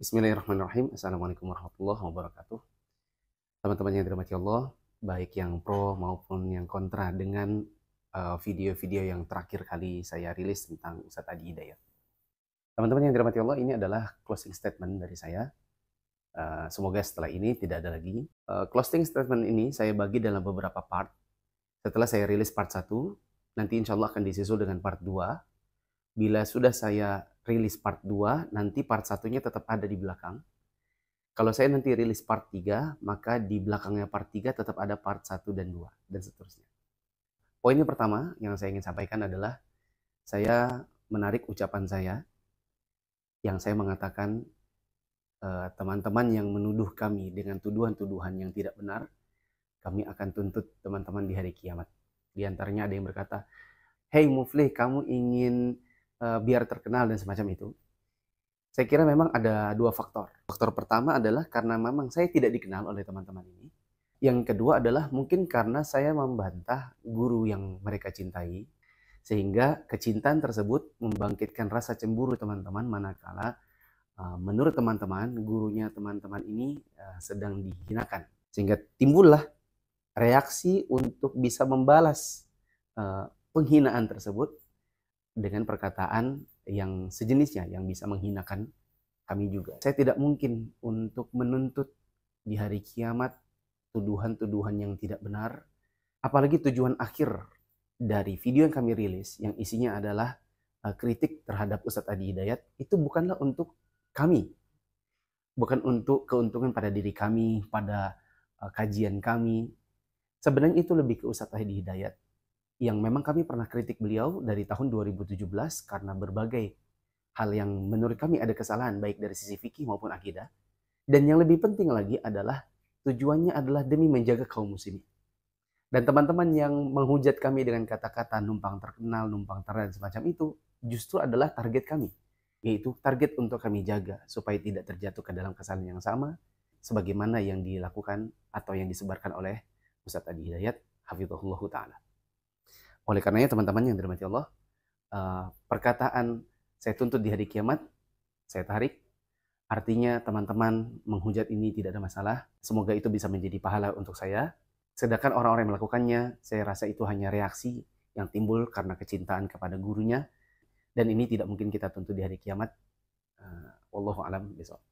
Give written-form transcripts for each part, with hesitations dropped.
Bismillahirrahmanirrahim. Assalamualaikum warahmatullahi wabarakatuh. Teman-teman yang dirahmati Allah, baik yang pro maupun yang kontra dengan video-video yang terakhir kali saya rilis tentang Ustadz Adi Hidayat. Teman-teman yang dirahmati Allah, ini adalah closing statement dari saya. Semoga setelah ini tidak ada lagi. Closing statement ini saya bagi dalam beberapa part. Setelah saya rilis part 1, nanti insya Allah akan disusul dengan part 2. Bila sudah saya rilis part 2, nanti part 1-nya tetap ada di belakang. Kalau saya nanti rilis part 3, maka di belakangnya part 3 tetap ada part 1 dan 2, dan seterusnya. Poin yang pertama yang saya ingin sampaikan adalah saya menarik ucapan saya yang saya mengatakan teman-teman yang menuduh kami dengan tuduhan-tuduhan yang tidak benar, kami akan tuntut teman-teman di hari kiamat. Di antaranya ada yang berkata, "Hey Muflih, kamu ingin biar terkenal," dan semacam itu. Saya kira memang ada dua faktor. Faktor pertama adalah karena memang saya tidak dikenal oleh teman-teman ini. Yang kedua adalah mungkin karena saya membantah guru yang mereka cintai, sehingga kecintaan tersebut membangkitkan rasa cemburu teman-teman manakala menurut teman-teman, gurunya teman-teman ini sedang dihinakan. Sehingga timbullah reaksi untuk bisa membalas penghinaan tersebut dengan perkataan yang sejenisnya yang bisa menghinakan kami juga. Saya tidak mungkin untuk menuntut di hari kiamat tuduhan-tuduhan yang tidak benar, apalagi tujuan akhir dari video yang kami rilis yang isinya adalah kritik terhadap Ustadz Adi Hidayat, itu bukanlah untuk kami, bukan untuk keuntungan pada diri kami, pada kajian kami. Sebenarnya itu lebih ke Ustadz Adi Hidayat yang memang kami pernah kritik beliau dari tahun 2017 karena berbagai hal yang menurut kami ada kesalahan baik dari sisi fikih maupun akidah. Dan yang lebih penting lagi adalah tujuannya adalah demi menjaga kaum muslimin. Dan teman-teman yang menghujat kami dengan kata-kata numpang terkenal, numpang terkenal semacam itu justru adalah target kami. Yaitu target untuk kami jaga supaya tidak terjatuh ke dalam kesalahan yang sama sebagaimana yang dilakukan atau yang disebarkan oleh Ustadz Adi Hidayat hafizahullah ta'ala. Oleh karenanya teman-teman yang dirahmati Allah, perkataan saya tuntut di hari kiamat, saya tarik. Artinya teman-teman menghujat ini tidak ada masalah. Semoga itu bisa menjadi pahala untuk saya. Sedangkan orang-orang yang melakukannya, saya rasa itu hanya reaksi yang timbul karena kecintaan kepada gurunya. Dan ini tidak mungkin kita tuntut di hari kiamat. Wallahu a'lam bishawab.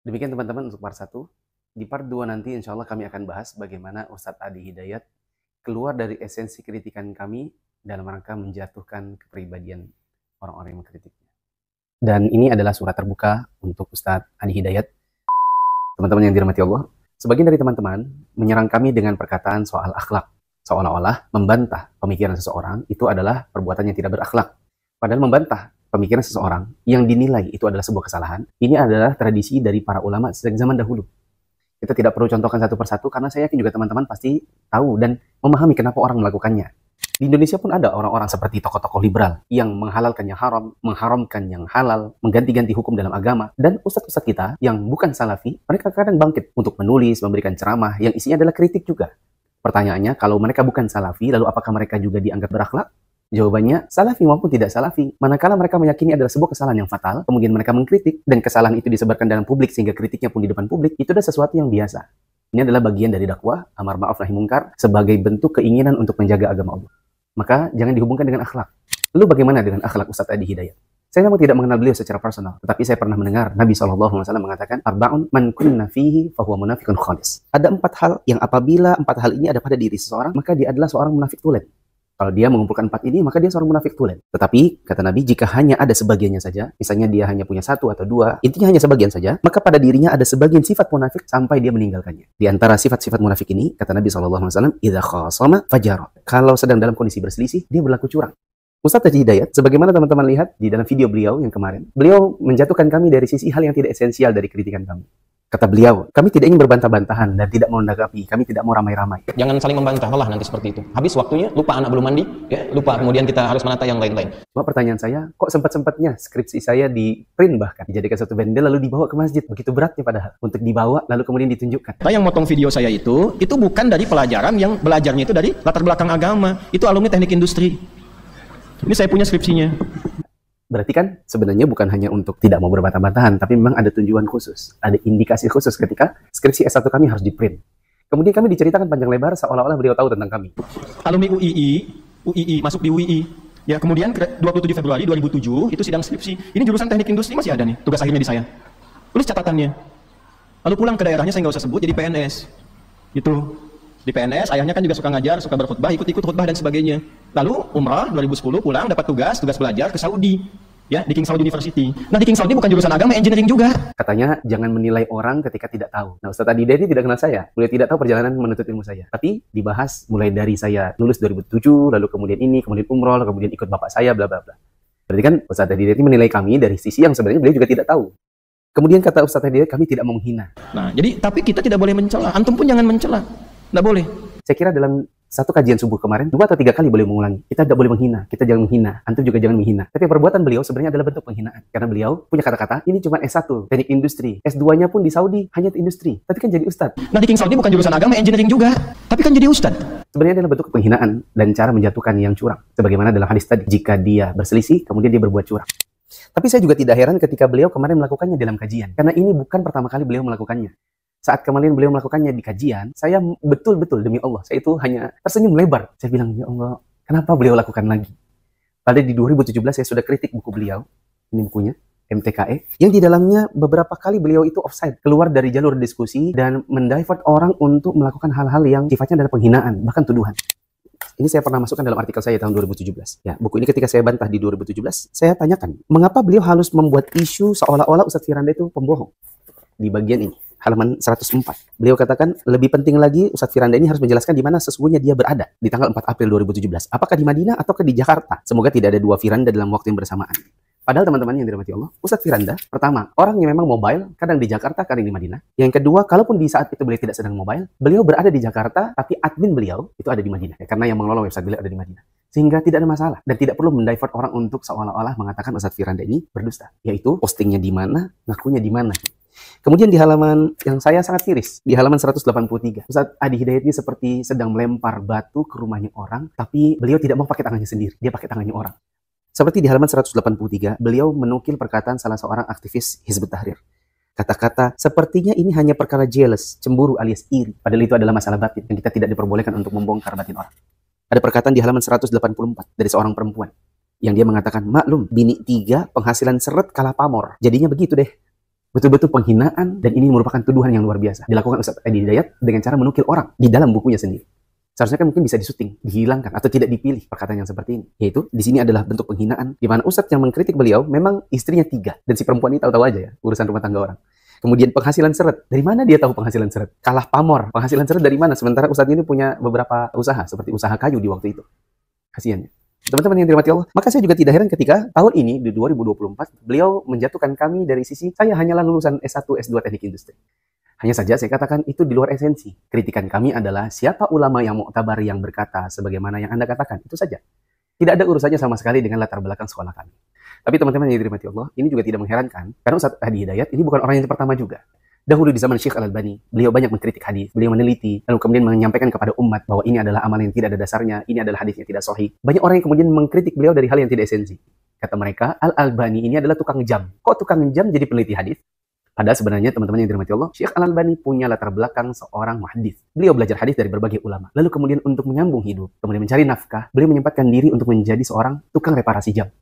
Demikian teman-teman untuk part 1. Di part 2 nanti insya Allah kami akan bahas bagaimana Ustadz Adi Hidayat keluar dari esensi kritikan kami dalam rangka menjatuhkan kepribadian orang-orang yang mengkritiknya. Dan ini adalah surat terbuka untuk Ustadz Adi Hidayat. Teman-teman yang dirahmati Allah, sebagian dari teman-teman menyerang kami dengan perkataan soal akhlak. Seolah-olah membantah pemikiran seseorang itu adalah perbuatan yang tidak berakhlak. Padahal membantah pemikiran seseorang yang dinilai itu adalah sebuah kesalahan, ini adalah tradisi dari para ulama sejak zaman dahulu. Kita tidak perlu contohkan satu persatu karena saya yakin juga teman-teman pasti tahu dan memahami kenapa orang melakukannya. Di Indonesia pun ada orang-orang seperti tokoh-tokoh liberal yang menghalalkan yang haram, mengharamkan yang halal, mengganti-ganti hukum dalam agama. Dan ustadz-ustadz kita yang bukan salafi, mereka kadang bangkit untuk menulis, memberikan ceramah yang isinya adalah kritik juga. Pertanyaannya, kalau mereka bukan salafi, lalu apakah mereka juga dianggap berakhlak? Jawabannya, salafi maupun tidak salafi. Manakala mereka meyakini adalah sebuah kesalahan yang fatal, kemudian mereka mengkritik, dan kesalahan itu disebarkan dalam publik sehingga kritiknya pun di depan publik, itu adalah sesuatu yang biasa. Ini adalah bagian dari dakwah, amar ma'ruf nahi munkar, sebagai bentuk keinginan untuk menjaga agama Allah. Maka jangan dihubungkan dengan akhlak. Lalu bagaimana dengan akhlak Ustadz Adi Hidayat? Saya memang tidak mengenal beliau secara personal, tetapi saya pernah mendengar Nabi SAW mengatakan, "Arba'un man kunna fihi fahuwa munafiqun khalis." Ada 4 hal yang apabila 4 hal ini ada pada diri seseorang, maka dia adalah seorang munafik tulen. Kalau dia mengumpulkan 4 ini, maka dia seorang munafik tulen. Tetapi, kata Nabi, jika hanya ada sebagiannya saja, misalnya dia hanya punya 1 atau 2, intinya hanya sebagian saja, maka pada dirinya ada sebagian sifat munafik sampai dia meninggalkannya. Di antara sifat-sifat munafik ini, kata Nabi SAW, "Idza khasama fajara." Kalau sedang dalam kondisi berselisih, dia berlaku curang. Ustadz Adi Hidayat, sebagaimana teman-teman lihat di dalam video beliau yang kemarin, beliau menjatuhkan kami dari sisi hal yang tidak esensial dari kritikan kami. Kata beliau, kami tidak ingin berbantah-bantahan dan tidak mau menanggapi, kami tidak mau ramai-ramai. Jangan saling membantah, malah nanti seperti itu. Habis waktunya, lupa anak belum mandi, ya, lupa kemudian kita harus menata yang lain-lain. Cuma pertanyaan saya, kok sempat-sempatnya skripsi saya di print bahkan, dijadikan satu bendel lalu dibawa ke masjid. Begitu beratnya padahal, untuk dibawa lalu kemudian ditunjukkan. Yang motong video saya itu bukan dari pelajaran yang belajarnya itu dari latar belakang agama. Itu alumni teknik industri. Ini saya punya skripsinya. Berarti kan sebenarnya bukan hanya untuk tidak mau berbantah-bantahan, tapi memang ada tujuan khusus, ada indikasi khusus ketika skripsi S1 kami harus di-print. Kemudian kami diceritakan panjang lebar seolah-olah beliau tahu tentang kami. Alumni UII, masuk di UII. Ya, kemudian 27 Februari 2007 itu sidang skripsi. Ini jurusan teknik industri masih ada nih, tugas akhirnya di saya. Tulis catatannya. Lalu pulang ke daerahnya, saya nggak usah sebut, jadi PNS. Gitu. Di PNS, ayahnya kan juga suka ngajar, suka berkhutbah, ikut-ikut khutbah dan sebagainya. Lalu umrah 2010 pulang dapat tugas belajar ke Saudi. Ya, di King Saud University. Nah, di King Saudi bukan jurusan agama, engineering juga. Katanya jangan menilai orang ketika tidak tahu. Nah, Ustadz Adi ini tidak kenal saya. Beliau tidak tahu perjalanan menuntut ilmu saya. Tapi dibahas mulai dari saya lulus 2007, lalu kemudian ini, kemudian umroh, lalu kemudian ikut bapak saya, bla bla bla. Berarti kan Ustadz Adi ini menilai kami dari sisi yang sebenarnya beliau juga tidak tahu. Kemudian kata Ustadz Adi, kami tidak mau menghina. Nah, jadi tapi kita tidak boleh mencela. Antum pun jangan mencela. Tidak boleh. Saya kira dalam satu kajian subuh kemarin, 2 atau 3 kali beliau mengulangi. Kita tidak boleh menghina, kita jangan menghina, antum juga jangan menghina. Tapi perbuatan beliau sebenarnya adalah bentuk penghinaan. Karena beliau punya kata-kata, ini cuma S1, teknik industri. S2-nya pun di Saudi, hanya industri. Tapi kan jadi ustadz. Nah, di King Saudi bukan jurusan agama, engineering juga. Tapi kan jadi ustadz. Sebenarnya adalah bentuk penghinaan dan cara menjatuhkan yang curang. Sebagaimana dalam hadis tadi, jika dia berselisih, kemudian dia berbuat curang. Tapi saya juga tidak heran ketika beliau kemarin melakukannya dalam kajian. Karena ini bukan pertama kali beliau melakukannya. Saat kemarin beliau melakukannya di kajian, saya betul-betul demi Allah, saya itu hanya tersenyum lebar. Saya bilang, ya Allah, kenapa beliau lakukan lagi? Padahal di 2017 saya sudah kritik buku beliau, ini bukunya, MTKE, yang di dalamnya beberapa kali beliau itu offside, keluar dari jalur diskusi dan mendivert orang untuk melakukan hal-hal yang sifatnya adalah penghinaan, bahkan tuduhan. Ini saya pernah masukkan dalam artikel saya tahun 2017. Ya, buku ini ketika saya bantah di 2017, saya tanyakan, mengapa beliau harus membuat isu seolah-olah Ustadz Firanda itu pembohong? Di bagian ini, halaman 104. Beliau katakan, lebih penting lagi Ustadz Firanda ini harus menjelaskan di mana sesungguhnya dia berada di tanggal 4 April 2017. Apakah di Madinah atau di Jakarta? Semoga tidak ada 2 Firanda dalam waktu yang bersamaan. Padahal teman-teman yang dirahmati Allah, Ustadz Firanda, pertama, orang yang memang mobile, kadang di Jakarta, kadang di Madinah. Yang kedua, kalaupun di saat itu beliau tidak sedang mobile, beliau berada di Jakarta, tapi admin beliau itu ada di Madinah. Ya, karena yang mengelola website beliau ada di Madinah. Sehingga tidak ada masalah. Dan tidak perlu mendivert orang untuk seolah-olah mengatakan Ustadz Firanda ini berdusta. Yaitu postingnya di mana, ngakunya di mana. Kemudian di halaman yang saya sangat miris, di halaman 183, Ustadz Adi Hidayat ini seperti sedang melempar batu ke rumahnya orang, tapi beliau tidak mau pakai tangannya sendiri, dia pakai tangannya orang. Seperti di halaman 183, beliau menukil perkataan salah seorang aktivis Hizbut Tahrir. Kata-kata, sepertinya ini hanya perkara jealous, cemburu alias iri, padahal itu adalah masalah batin, yang kita tidak diperbolehkan untuk membongkar batin orang. Ada perkataan di halaman 184 dari seorang perempuan, yang dia mengatakan, maklum, bini 3, penghasilan seret kalah pamor. Jadinya begitu deh. Betul-betul penghinaan, dan ini merupakan tuduhan yang luar biasa. Dilakukan Ustadz Adi Hidayat dengan cara menukil orang di dalam bukunya sendiri. Seharusnya kan mungkin bisa disuting, dihilangkan, atau tidak dipilih perkataan yang seperti ini. Yaitu, di sini adalah bentuk penghinaan, di mana Ustadz yang mengkritik beliau memang istrinya 3, dan si perempuan ini tahu-tahu aja ya, urusan rumah tangga orang. Kemudian penghasilan seret. Dari mana dia tahu penghasilan seret? Kalah pamor. Penghasilan seret dari mana? Sementara Ustadz ini punya beberapa usaha, seperti usaha kayu di waktu itu. Kasiannya. Teman-teman yang dirahmati Allah, maka saya juga tidak heran ketika tahun ini, di 2024, beliau menjatuhkan kami dari sisi, saya hanyalah lulusan S1, S2 teknik industri. Hanya saja saya katakan itu di luar esensi. Kritikan kami adalah siapa ulama yang muktabar yang berkata sebagaimana yang Anda katakan, itu saja. Tidak ada urusannya sama sekali dengan latar belakang sekolah kami. Tapi teman-teman yang dirahmati Allah, ini juga tidak mengherankan, karena Ustadz Adi Hidayat ini bukan orang yang pertama juga. Dahulu di zaman Syekh Al-Albani, beliau banyak mengkritik hadis, beliau meneliti, lalu kemudian menyampaikan kepada umat bahwa ini adalah amalan yang tidak ada dasarnya, ini adalah hadis yang tidak sahih. Banyak orang yang kemudian mengkritik beliau dari hal yang tidak esensi. Kata mereka, Al-Albani ini adalah tukang jam. Kok tukang jam jadi peneliti hadis? Padahal sebenarnya teman-teman yang dirahmati Allah, Syekh Al-Albani punya latar belakang seorang muhaddits. Beliau belajar hadis dari berbagai ulama. Lalu kemudian untuk menyambung hidup, kemudian mencari nafkah, beliau menyempatkan diri untuk menjadi seorang tukang reparasi jam.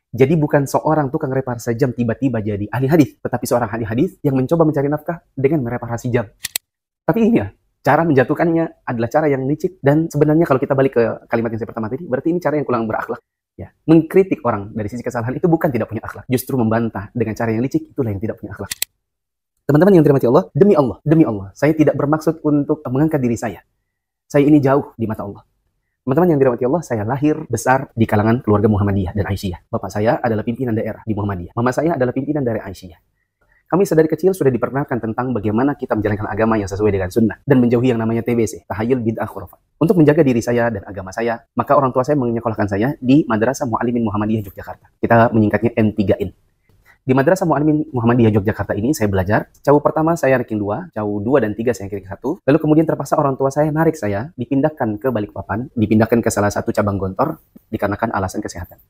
Jadi bukan seorang tukang reparasi jam tiba-tiba jadi ahli hadis, tetapi seorang ahli hadis yang mencoba mencari nafkah dengan mereparasi jam. Tapi ini ya, cara menjatuhkannya adalah cara yang licik, dan sebenarnya kalau kita balik ke kalimat yang saya pertama tadi, berarti ini cara yang kurang berakhlak. Ya, mengkritik orang dari sisi kesalahan itu bukan tidak punya akhlak, justru membantah dengan cara yang licik itulah yang tidak punya akhlak. Teman-teman yang dirahmati Allah, demi Allah, saya tidak bermaksud untuk mengangkat diri saya. Saya ini jauh di mata Allah. Teman-teman yang dirahmati Allah, saya lahir besar di kalangan keluarga Muhammadiyah dan Aisyah. Bapak saya adalah pimpinan daerah di Muhammadiyah. Mama saya adalah pimpinan dari Aisyah. Kami sedari kecil sudah diperkenalkan tentang bagaimana kita menjalankan agama yang sesuai dengan sunnah dan menjauhi yang namanya TBC, tahayul bid'ah khurafat. Untuk menjaga diri saya dan agama saya, maka orang tua saya menyekolahkan saya di Madrasah Muallimin Muhammadiyah Yogyakarta. Kita menyingkatnya M3IN. Di Madrasah Muallimin Muhammadiyah Yogyakarta ini saya belajar. Cawu pertama saya ranking 2, cawu 2 dan 3 saya ranking 1. Lalu kemudian terpaksa orang tua saya narik saya, dipindahkan ke Balikpapan, dipindahkan ke salah satu cabang Gontor dikarenakan alasan kesehatan.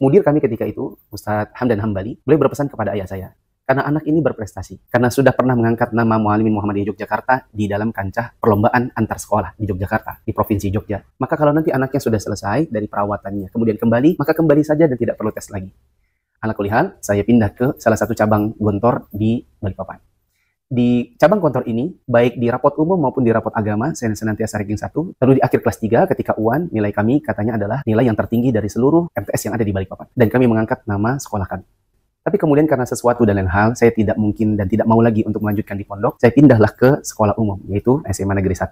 Mudir kami ketika itu, Ustadz Hamdan Hambali, beliau berpesan kepada ayah saya, karena anak ini berprestasi, karena sudah pernah mengangkat nama Muallimin Muhammadiyah Yogyakarta di dalam kancah perlombaan antar sekolah di Yogyakarta, di Provinsi Jogja. Maka kalau nanti anaknya sudah selesai dari perawatannya, kemudian kembali, maka kembali saja dan tidak perlu tes lagi. Ala kulli hal, saya pindah ke salah satu cabang Gontor di Balikpapan. Di cabang Gontor ini, baik di rapot umum maupun di rapot agama, saya senantiasa ranking 1. Lalu di akhir kelas 3, ketika UAN, nilai kami katanya adalah nilai yang tertinggi dari seluruh MTS yang ada di Balikpapan. Dan kami mengangkat nama sekolah kami. Tapi kemudian karena sesuatu dan lain hal, saya tidak mungkin dan tidak mau lagi untuk melanjutkan di pondok. Saya pindahlah ke sekolah umum, yaitu SMA Negeri 1.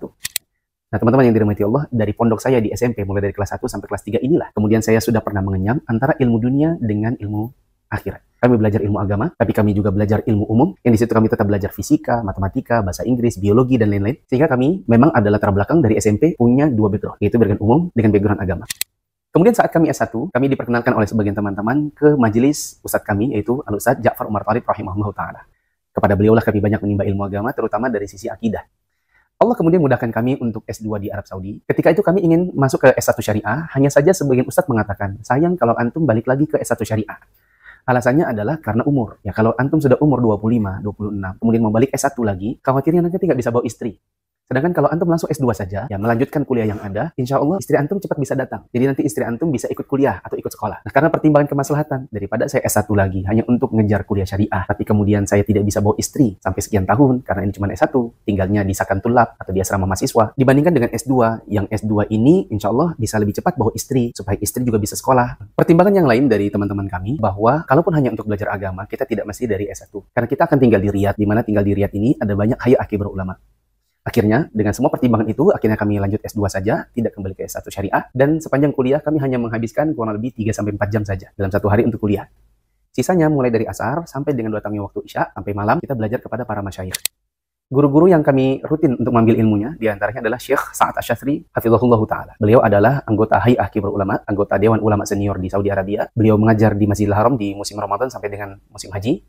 Nah, teman-teman yang dirahmati Allah, dari pondok saya di SMP, mulai dari kelas 1 sampai kelas 3 inilah. Kemudian saya sudah pernah mengenyam antara ilmu dunia dengan ilmu akhirat. Kami belajar ilmu agama, tapi kami juga belajar ilmu umum, yang di situ kami tetap belajar fisika, matematika, bahasa Inggris, biologi, dan lain-lain. Sehingga kami memang adalah latar belakang dari SMP punya dua background, yaitu background umum dengan background agama. Kemudian saat kami S1, kami diperkenalkan oleh sebagian teman-teman ke majelis ustadz kami, yaitu Al-Ustadz Ja'far Umar Thalib rahimahullah ta'ala. Kepada beliaulah kami banyak menimba ilmu agama, terutama dari sisi akidah. Allah kemudian mudahkan kami untuk S2 di Arab Saudi. Ketika itu kami ingin masuk ke S1 Syariah, hanya saja sebagian ustadz mengatakan, sayang kalau antum balik lagi ke S1 Syariah. Alasannya adalah karena umur. Ya kalau antum sudah umur 25, 26, kemudian mau balik S1 lagi, khawatirnya nanti nggak bisa bawa istri. Sedangkan kalau antum langsung S2 saja, ya melanjutkan kuliah yang ada, insya Allah istri antum cepat bisa datang. Jadi nanti istri antum bisa ikut kuliah atau ikut sekolah. Nah, karena pertimbangan kemaslahatan, daripada saya S1 lagi hanya untuk ngejar kuliah syariah, tapi kemudian saya tidak bisa bawa istri sampai sekian tahun, karena ini cuma S1, tinggalnya di Sakan Tulab atau di asrama mahasiswa, dibandingkan dengan S2, yang S2 ini insya Allah bisa lebih cepat bawa istri, supaya istri juga bisa sekolah. Pertimbangan yang lain dari teman-teman kami, bahwa kalaupun hanya untuk belajar agama, kita tidak mesti dari S1. Karena kita akan tinggal di Riyadh, di mana tinggal di Riyadh ini ada banyak hayat akibah ulama. Akhirnya, dengan semua pertimbangan itu, akhirnya kami lanjut S2 saja, tidak kembali ke S1 Syariah, dan sepanjang kuliah kami hanya menghabiskan kurang lebih 3-4 jam saja dalam satu hari untuk kuliah. Sisanya mulai dari asar sampai dengan datangnya waktu Isya, sampai malam kita belajar kepada para masyayikh. Guru-guru yang kami rutin untuk mengambil ilmunya, diantaranya adalah Syekh Sa'ad Asy-Syadzili, hafizahullah ta'ala. Beliau adalah anggota Hay'ah Kibar Ulama, anggota Dewan Ulama Senior di Saudi Arabia. Beliau mengajar di Masjidil Haram di musim Ramadan sampai dengan musim haji.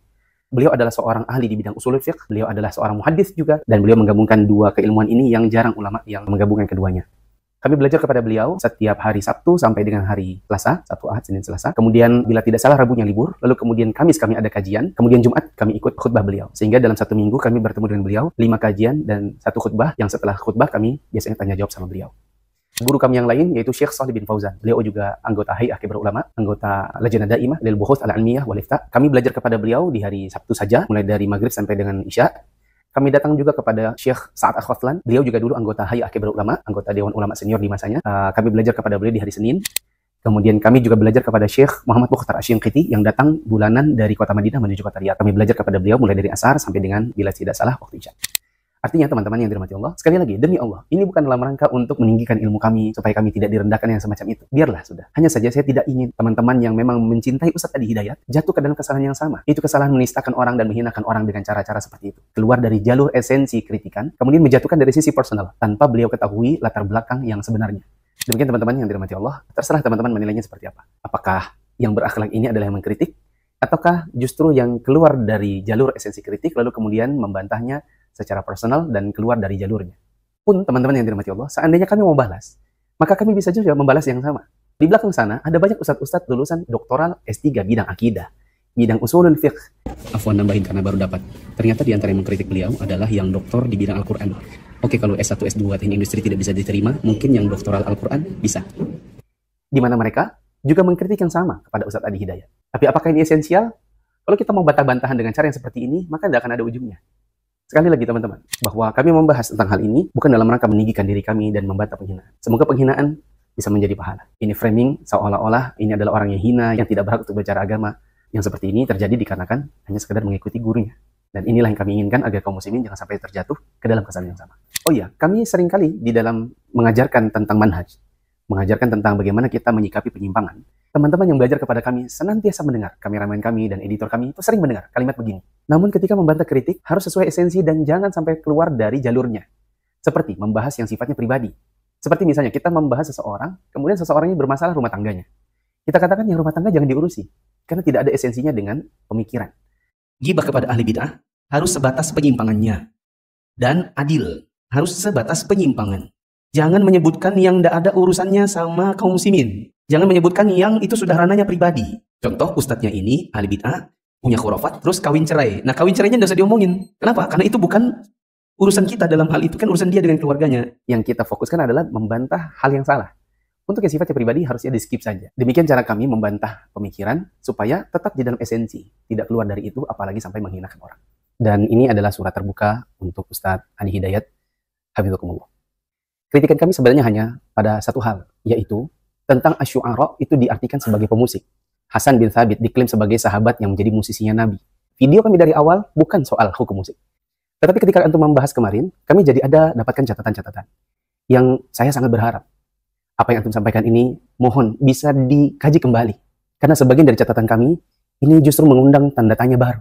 Beliau adalah seorang ahli di bidang usulul fiqh, beliau adalah seorang muhaddits juga, dan beliau menggabungkan dua keilmuan ini yang jarang ulama yang menggabungkan keduanya. Kami belajar kepada beliau setiap hari Sabtu sampai dengan hari Selasa, Sabtu, Ahad, Senin, Selasa. Kemudian bila tidak salah Rabunya libur, lalu kemudian Kamis kami ada kajian, kemudian Jumat kami ikut khutbah beliau. Sehingga dalam satu minggu kami bertemu dengan beliau, 5 kajian dan 1 khutbah, yang setelah khutbah kami biasanya tanya jawab sama beliau. Guru kami yang lain yaitu Syekh Shalih bin Fauzan. Beliau juga anggota Hay'ah Kibar Ulama, anggota Lajnah Daimah lil Buhuts al-Ilmiyah wal Ifta. Kami belajar kepada beliau di hari Sabtu saja, mulai dari maghrib sampai dengan Isya. Kami datang juga kepada Syekh Sa'ad Al-Khawthlan. Beliau juga dulu anggota Hay'ah Kibar Ulama, anggota Dewan Ulama Senior di masanya. Kami belajar kepada beliau di hari Senin. Kemudian kami juga belajar kepada Syekh Muhammad Mukhtar Asy-Syinqiti yang datang bulanan dari kota Madinah menuju kota Riyadh. Kami belajar kepada beliau mulai dari asar sampai dengan bila tidak salah waktu Isya. Artinya teman-teman yang dirahmati Allah, sekali lagi, demi Allah, ini bukan dalam rangka untuk meninggikan ilmu kami, supaya kami tidak direndahkan yang semacam itu. Biarlah sudah. Hanya saja saya tidak ingin teman-teman yang memang mencintai Ustadz Adi Hidayat, jatuh ke dalam kesalahan yang sama. Itu kesalahan menistakan orang dan menghinakan orang dengan cara-cara seperti itu. Keluar dari jalur esensi kritikan, kemudian menjatuhkan dari sisi personal, tanpa beliau ketahui latar belakang yang sebenarnya. Demikian teman-teman yang dirahmati Allah, terserah teman-teman menilainya seperti apa. Apakah yang berakhlak ini adalah yang mengkritik, ataukah justru yang keluar dari jalur esensi kritik, lalu kemudian membantahnya secara personal dan keluar dari jalurnya. Pun teman-teman yang dirahmati Allah, seandainya kami mau balas, maka kami bisa juga membalas yang sama. Di belakang sana ada banyak ustadz-ustadz lulusan doktoral S3 bidang akidah, bidang usulul fiqh. Afwan nambahin karena baru dapat. Ternyata di antara yang mengkritik beliau adalah yang doktor di bidang Al-Quran. Oke, kalau S1, S2 teknik industri tidak bisa diterima, mungkin yang doktoral Al-Quran bisa. Di mana mereka juga mengkritik yang sama kepada Ustadz Adi Hidayat. Tapi apakah ini esensial? Kalau kita mau bantah-bantahan dengan cara yang seperti ini, maka tidak akan ada ujungnya. Sekali lagi teman-teman, bahwa kami membahas tentang hal ini bukan dalam rangka meninggikan diri kami dan membantah penghinaan. Semoga penghinaan bisa menjadi pahala. Ini framing seolah-olah ini adalah orang yang hina, yang tidak berhak untuk bicara agama. Yang seperti ini terjadi dikarenakan hanya sekedar mengikuti gurunya. Dan inilah yang kami inginkan agar kaum muslimin jangan sampai terjatuh ke dalam kesalahan yang sama. Oh iya, kami seringkali di dalam mengajarkan tentang manhaj, mengajarkan tentang bagaimana kita menyikapi penyimpangan. Teman-teman yang belajar kepada kami senantiasa mendengar, kameramen kami dan editor kami itu sering mendengar kalimat begini. Namun ketika membantah kritik harus sesuai esensi dan jangan sampai keluar dari jalurnya. Seperti membahas yang sifatnya pribadi. Seperti misalnya kita membahas seseorang, kemudian seseorang ini bermasalah rumah tangganya. Kita katakan yang rumah tangga jangan diurusi, karena tidak ada esensinya dengan pemikiran. Ghibah kepada ahli bid'ah harus sebatas penyimpangannya. Dan adil harus sebatas penyimpangan. Jangan menyebutkan yang tidak ada urusannya sama kaum muslimin. Jangan menyebutkan yang itu sudah ranahnya pribadi. Contoh, ustadznya ini ahli bid'ah, punya khurafat, terus kawin cerai. Nah, kawin cerainya nggak usah diomongin. Kenapa? Karena itu bukan urusan kita dalam hal itu, kan urusan dia dengan keluarganya. Yang kita fokuskan adalah membantah hal yang salah. Untuk yang sifatnya pribadi harusnya di-skip saja. Demikian cara kami membantah pemikiran supaya tetap di dalam esensi. Tidak keluar dari itu, apalagi sampai menghinakan orang. Dan ini adalah surat terbuka untuk Ustadz Adi Hidayat, Hafidhukumullah. Kritikan kami sebenarnya hanya pada satu hal, yaitu tentang asyu'ara itu diartikan sebagai pemusik. Hasan bin Thabit diklaim sebagai sahabat yang menjadi musisinya Nabi. Video kami dari awal bukan soal hukum musik. Tetapi ketika antum membahas kemarin, kami jadi ada dapatkan catatan-catatan yang saya sangat berharap apa yang antum sampaikan ini mohon bisa dikaji kembali. Karena sebagian dari catatan kami ini justru mengundang tanda tanya baru.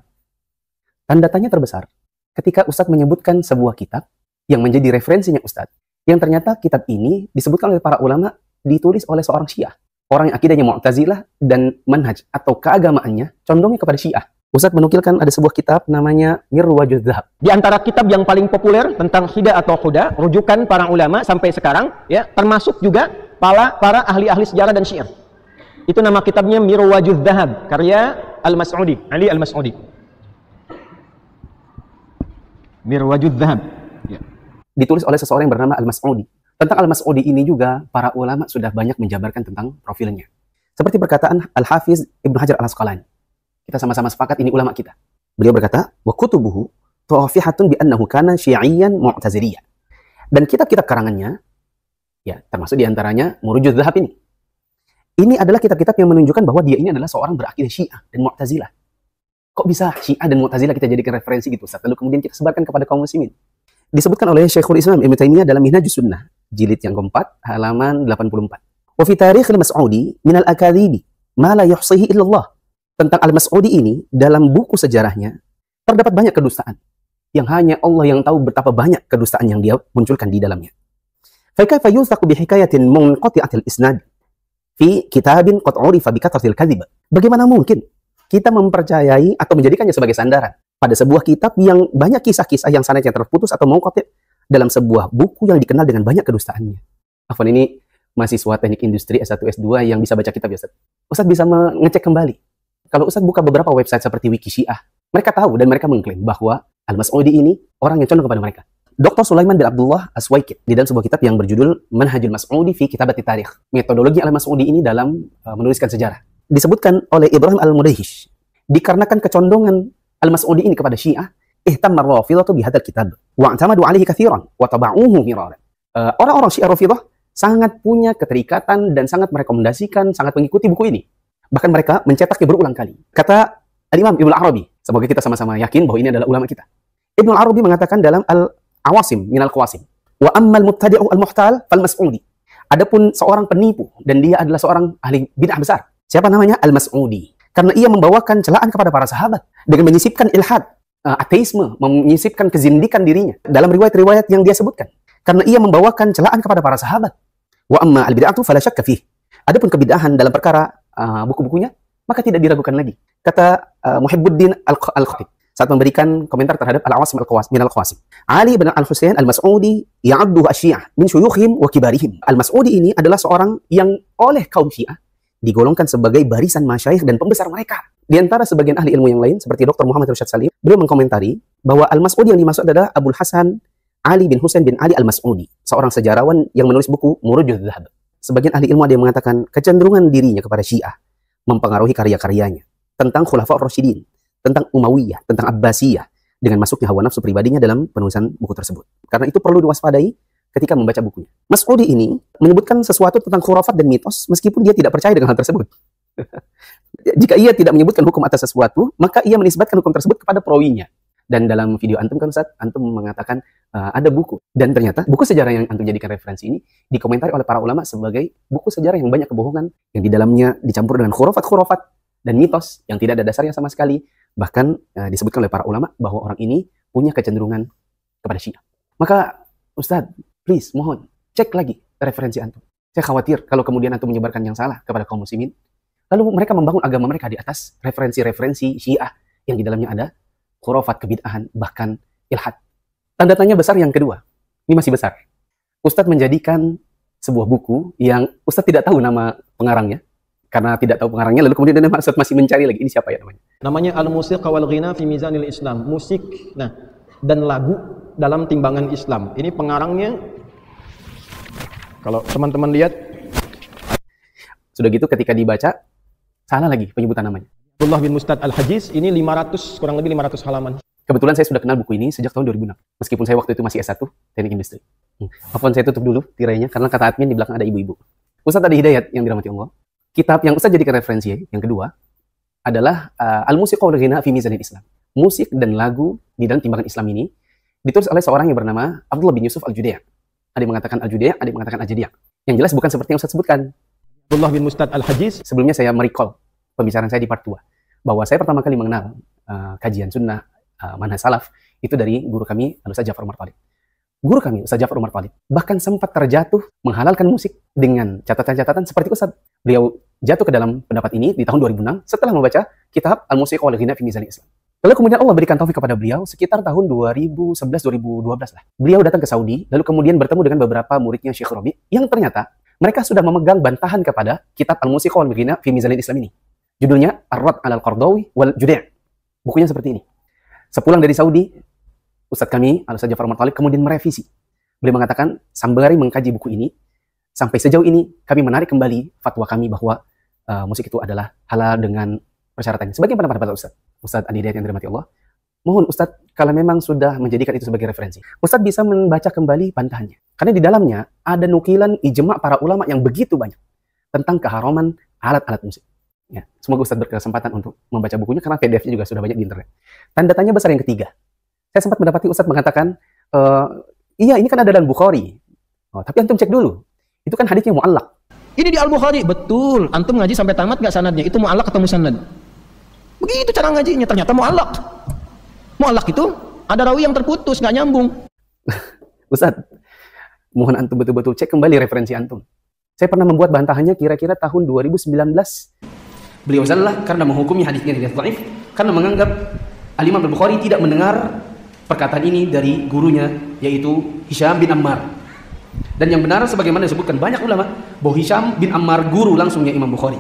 Tanda tanya terbesar ketika Ustadz menyebutkan sebuah kitab yang menjadi referensinya Ustadz, yang ternyata kitab ini disebutkan oleh para ulama ditulis oleh seorang Syiah. Orang yang akidahnya Mu'tazilah dan manhaj atau keagamaannya condongnya kepada Syiah. Ustadz menukilkan ada sebuah kitab namanya Mirwajuz Dzahab. Di antara kitab yang paling populer tentang hida atau khuda, rujukan para ulama sampai sekarang, ya, termasuk juga para ahli-ahli sejarah dan syiar. Itu nama kitabnya Mirwajuz Dzahab, karya Al-Mas'udi, Ali Al-Mas'udi. Mirwajuz Dzahab. Ya. Ditulis oleh seseorang yang bernama Al-Mas'udi. Tentang Al-Mas'udi ini juga para ulama sudah banyak menjabarkan tentang profilnya. Seperti perkataan Al-Hafiz Ibnu Hajar Al-Asqalani. Kita sama-sama sepakat ini ulama kita. Beliau berkata, "Wa kutubuhu tawafihatun bi annahu kana syi'iyyan mu'taziliyyan." Dan kitab-kitab karangannya, ya termasuk diantaranya Murujuz Dzahab ini. Ini adalah kitab-kitab yang menunjukkan bahwa dia ini adalah seorang berakidah Syiah dan Mu'tazilah. Kok bisa Syiah dan Mu'tazilah kita jadikan referensi gitu, Ustaz? Lalu kemudian kita sebarkan kepada kaum muslimin. Disebutkan oleh Syekhul Islam Ibnu Taimiyah dalam Minhajus Sunnah, jilid yang keempat, halaman 84. Wa fi tarikh al-Mas'udi min al-akadhibi ma la yuhsihi illallah. Tentang Al-Mas'udi ini, dalam buku sejarahnya, terdapat banyak kedustaan. Yang hanya Allah yang tahu betapa banyak kedustaan yang dia munculkan di dalamnya. فَكَيْفَ يُوثَقُ بِحِكَايَةٍ مُنْقَطِعَةِ الْإِسْنَادِ فِي كِتَابٍ قَدْ عُرِفَ بِكَثْرَةِ الْكَذِبِ. Bagaimana mungkin kita mempercayai atau menjadikannya sebagai sandaran pada sebuah kitab yang banyak kisah-kisah yang sanadnya terputus atau munqati' dalam sebuah buku yang dikenal dengan banyak kedustaannya. Afwan, ini mahasiswa teknik industri S1 S2 yang bisa baca kitab ya Ustaz. Ustaz bisa mengecek kembali. Kalau Ustaz buka beberapa website seperti Wiki Syiah, mereka tahu dan mereka mengklaim bahwa Al-Mas'udi ini orang yang condong kepada mereka. Dr. Sulaiman bin Abdullah As-Suwaikid di dalam sebuah kitab yang berjudul Manhajul Mas'udi fi Kitabati Tarikh. Metodologi Al-Mas'udi ini dalam menuliskan sejarah. Disebutkan oleh Ibrahim Al-Mudayhish, dikarenakan kecondongan Al-Mas'udi ini kepada Syiah, ihtamma ar-Rafidhah bihadzal kitab wa i'tamadu 'alaihi katsiran wa taba'uhu miraran. Orang-orang Syiah Rafidhah sangat punya keterikatan dan sangat merekomendasikan, sangat mengikuti buku ini. Bahkan mereka mencetaknya berulang kali. Kata Al-Imam Ibnu Arabi, semoga kita sama-sama yakin bahwa ini adalah ulama kita. Ibnu Arabi mengatakan dalam Al-Awasim minal Qawasim, wa ammal mubtadi'u al-muhtal fal Mas'udi. Adapun seorang penipu dan dia adalah seorang ahli bid'ah besar. Siapa namanya? Al-Mas'udi. Karena ia membawakan celaan kepada para sahabat dengan menyisipkan ilhad, ateisme, menyisipkan kezindikan dirinya dalam riwayat-riwayat yang dia sebutkan. Karena ia membawakan celaan kepada para sahabat. Wa amma al-bid'atu fala syakka fih. Adapun kebid'ahan dalam perkara buku-bukunya, maka tidak diragukan lagi. Kata Muhibbuddin Al-Khatib saat memberikan komentar terhadap Al-Awasim minal Qawasim. Ali bin Al-Husain Al-Mas'udi ya'adduhu asy-Syiah min syuyukhihim wa kibarihim. Al-Mas'udi ini adalah seorang yang oleh kaum Syiah digolongkan sebagai barisan masyayikh dan pembesar mereka. Di antara sebagian ahli ilmu yang lain seperti Dr. Muhammad Rashad Salim, beliau mengkomentari bahwa Al-Mas'udi yang dimaksud adalah Abul Hasan Ali bin Husain bin Ali Al-Mas'udi, seorang sejarawan yang menulis buku Murujuz Dzahab. Sebagian ahli ilmu ada yang mengatakan kecenderungan dirinya kepada Syiah mempengaruhi karya-karyanya tentang Khulafaur Rasyidin, tentang Umayyah, tentang Abbasiyah dengan masuknya hawa nafsu pribadinya dalam penulisan buku tersebut. Karena itu perlu diwaspadai ketika membaca bukunya. Mas'udi ini menyebutkan sesuatu tentang khurafat dan mitos meskipun dia tidak percaya dengan hal tersebut. Jika ia tidak menyebutkan hukum atas sesuatu, maka ia menisbatkan hukum tersebut kepada perawinya. Dan dalam video antum kan Ustaz, antum mengatakan ada buku. Dan ternyata buku sejarah yang antum jadikan referensi ini dikomentari oleh para ulama sebagai buku sejarah yang banyak kebohongan, yang di dalamnya dicampur dengan khurafat-khurafat dan mitos yang tidak ada dasarnya sama sekali. Bahkan disebutkan oleh para ulama bahwa orang ini punya kecenderungan kepada Syiah. Maka Ustaz, please, mohon, cek lagi referensi antum. Saya khawatir kalau kemudian antum menyebarkan yang salah kepada kaum muslimin, lalu mereka membangun agama mereka di atas referensi-referensi Syiah yang di dalamnya ada khurafat, kebid'ahan, bahkan ilhad. Tanda tanya besar yang kedua, ini masih besar. Ustadz menjadikan sebuah buku yang Ustadz tidak tahu nama pengarangnya. Karena tidak tahu pengarangnya, lalu kemudian Ustadz masih mencari lagi, ini siapa ya namanya? Namanya Al-Musiqa wal Ghina fi Mizanil Islam. Musik, nah, dan lagu dalam timbangan Islam. Ini pengarangnya, kalau teman-teman lihat, sudah gitu ketika dibaca, salah lagi penyebutan namanya. Abdullah bin Mustad Al-Hajiz, ini 500, kurang lebih 500 halaman. Kebetulan saya sudah kenal buku ini sejak tahun 2006. Meskipun saya waktu itu masih S1, Teknik Industri. Apapun saya tutup dulu tirainya, karena kata admin di belakang ada ibu-ibu. Ustadz ada hidayat yang dirahmati Allah. Kitab yang Ustadz jadikan referensi yang kedua adalah Al-Musiqa wal Ghina fi Mizanil Islam. Musik dan lagu di dalam timbangan Islam ini ditulis oleh seorang yang bernama Abdullah bin Yusuf Al-Judai'. Ada yang mengatakan Al-Judai', ada yang mengatakan Al-Jadiyah. Yang jelas bukan seperti yang Ustadz sebutkan. Abdullah bin Mustad Al-Hajiz. Sebelumnya saya merecall pembicaraan saya di part 2 bahwa saya pertama kali mengenal kajian sunnah manhaj salaf itu dari guru kami Ustaz Ja'far Umar Thalib. Guru kami Ustaz Ja'far Umar Thalib bahkan sempat terjatuh menghalalkan musik dengan catatan-catatan seperti Ustaz. Beliau jatuh ke dalam pendapat ini di tahun 2006 setelah membaca kitab Al-Musiqa wal Ghina fi Mizanil Islam. Lalu kemudian Allah berikan taufik kepada beliau sekitar tahun 2011-2012 lah. Beliau datang ke Saudi, lalu kemudian bertemu dengan beberapa muridnya Syekh Rabi yang ternyata mereka sudah memegang bantahan kepada kitab Al-Musiqa wal Ghina fi Mizanil Islam ini. Judulnya Ar-Rad 'alal Qardawi wal Judai'. Bukunya seperti ini. Sepulang dari Saudi, Ustadz kami, Ustadz Ja'far Umar Thalib, kemudian merevisi. Beliau mengatakan, sembari mengkaji buku ini, sampai sejauh ini kami menarik kembali fatwa kami bahwa musik itu adalah halal dengan persyaratannya. Sebagian pendapat Ustadz. Ustadz Adi Hidayat yang dirahmati Allah, mohon Ustadz, kalau memang sudah menjadikan itu sebagai referensi, Ustadz bisa membaca kembali bantahannya. Karena di dalamnya ada nukilan ijma' para ulama yang begitu banyak tentang keharaman alat-alat musik. Ya, semoga Ustadz berkesempatan untuk membaca bukunya karena PDF-nya juga sudah banyak di internet. Tanda tanya besar yang ketiga. Saya sempat mendapati Ustadz mengatakan, iya ini kan ada dalam Bukhari. Oh, tapi antum cek dulu. Itu kan hadisnya mu'allaq. Ini di Al-Bukhari, betul. Antum ngaji sampai tamat nggak sanadnya? Itu mu'allaq atau musannad? Begitu cara ngajinya, ternyata mu'allaq. Mu'allaq itu ada rawi yang terputus, nggak nyambung. Ustadz, mohon antum betul-betul cek kembali referensi antum. Saya pernah membuat bantahannya kira-kira tahun 2019. Beliau salah karena menghukumi hadisnya hadis dhaif karena menganggap Al-Imam Al-Bukhari tidak mendengar perkataan ini dari gurunya yaitu Hisham bin Ammar. Dan yang benar sebagaimana disebutkan banyak ulama bahwa Hisham bin Ammar guru langsungnya Imam Bukhari.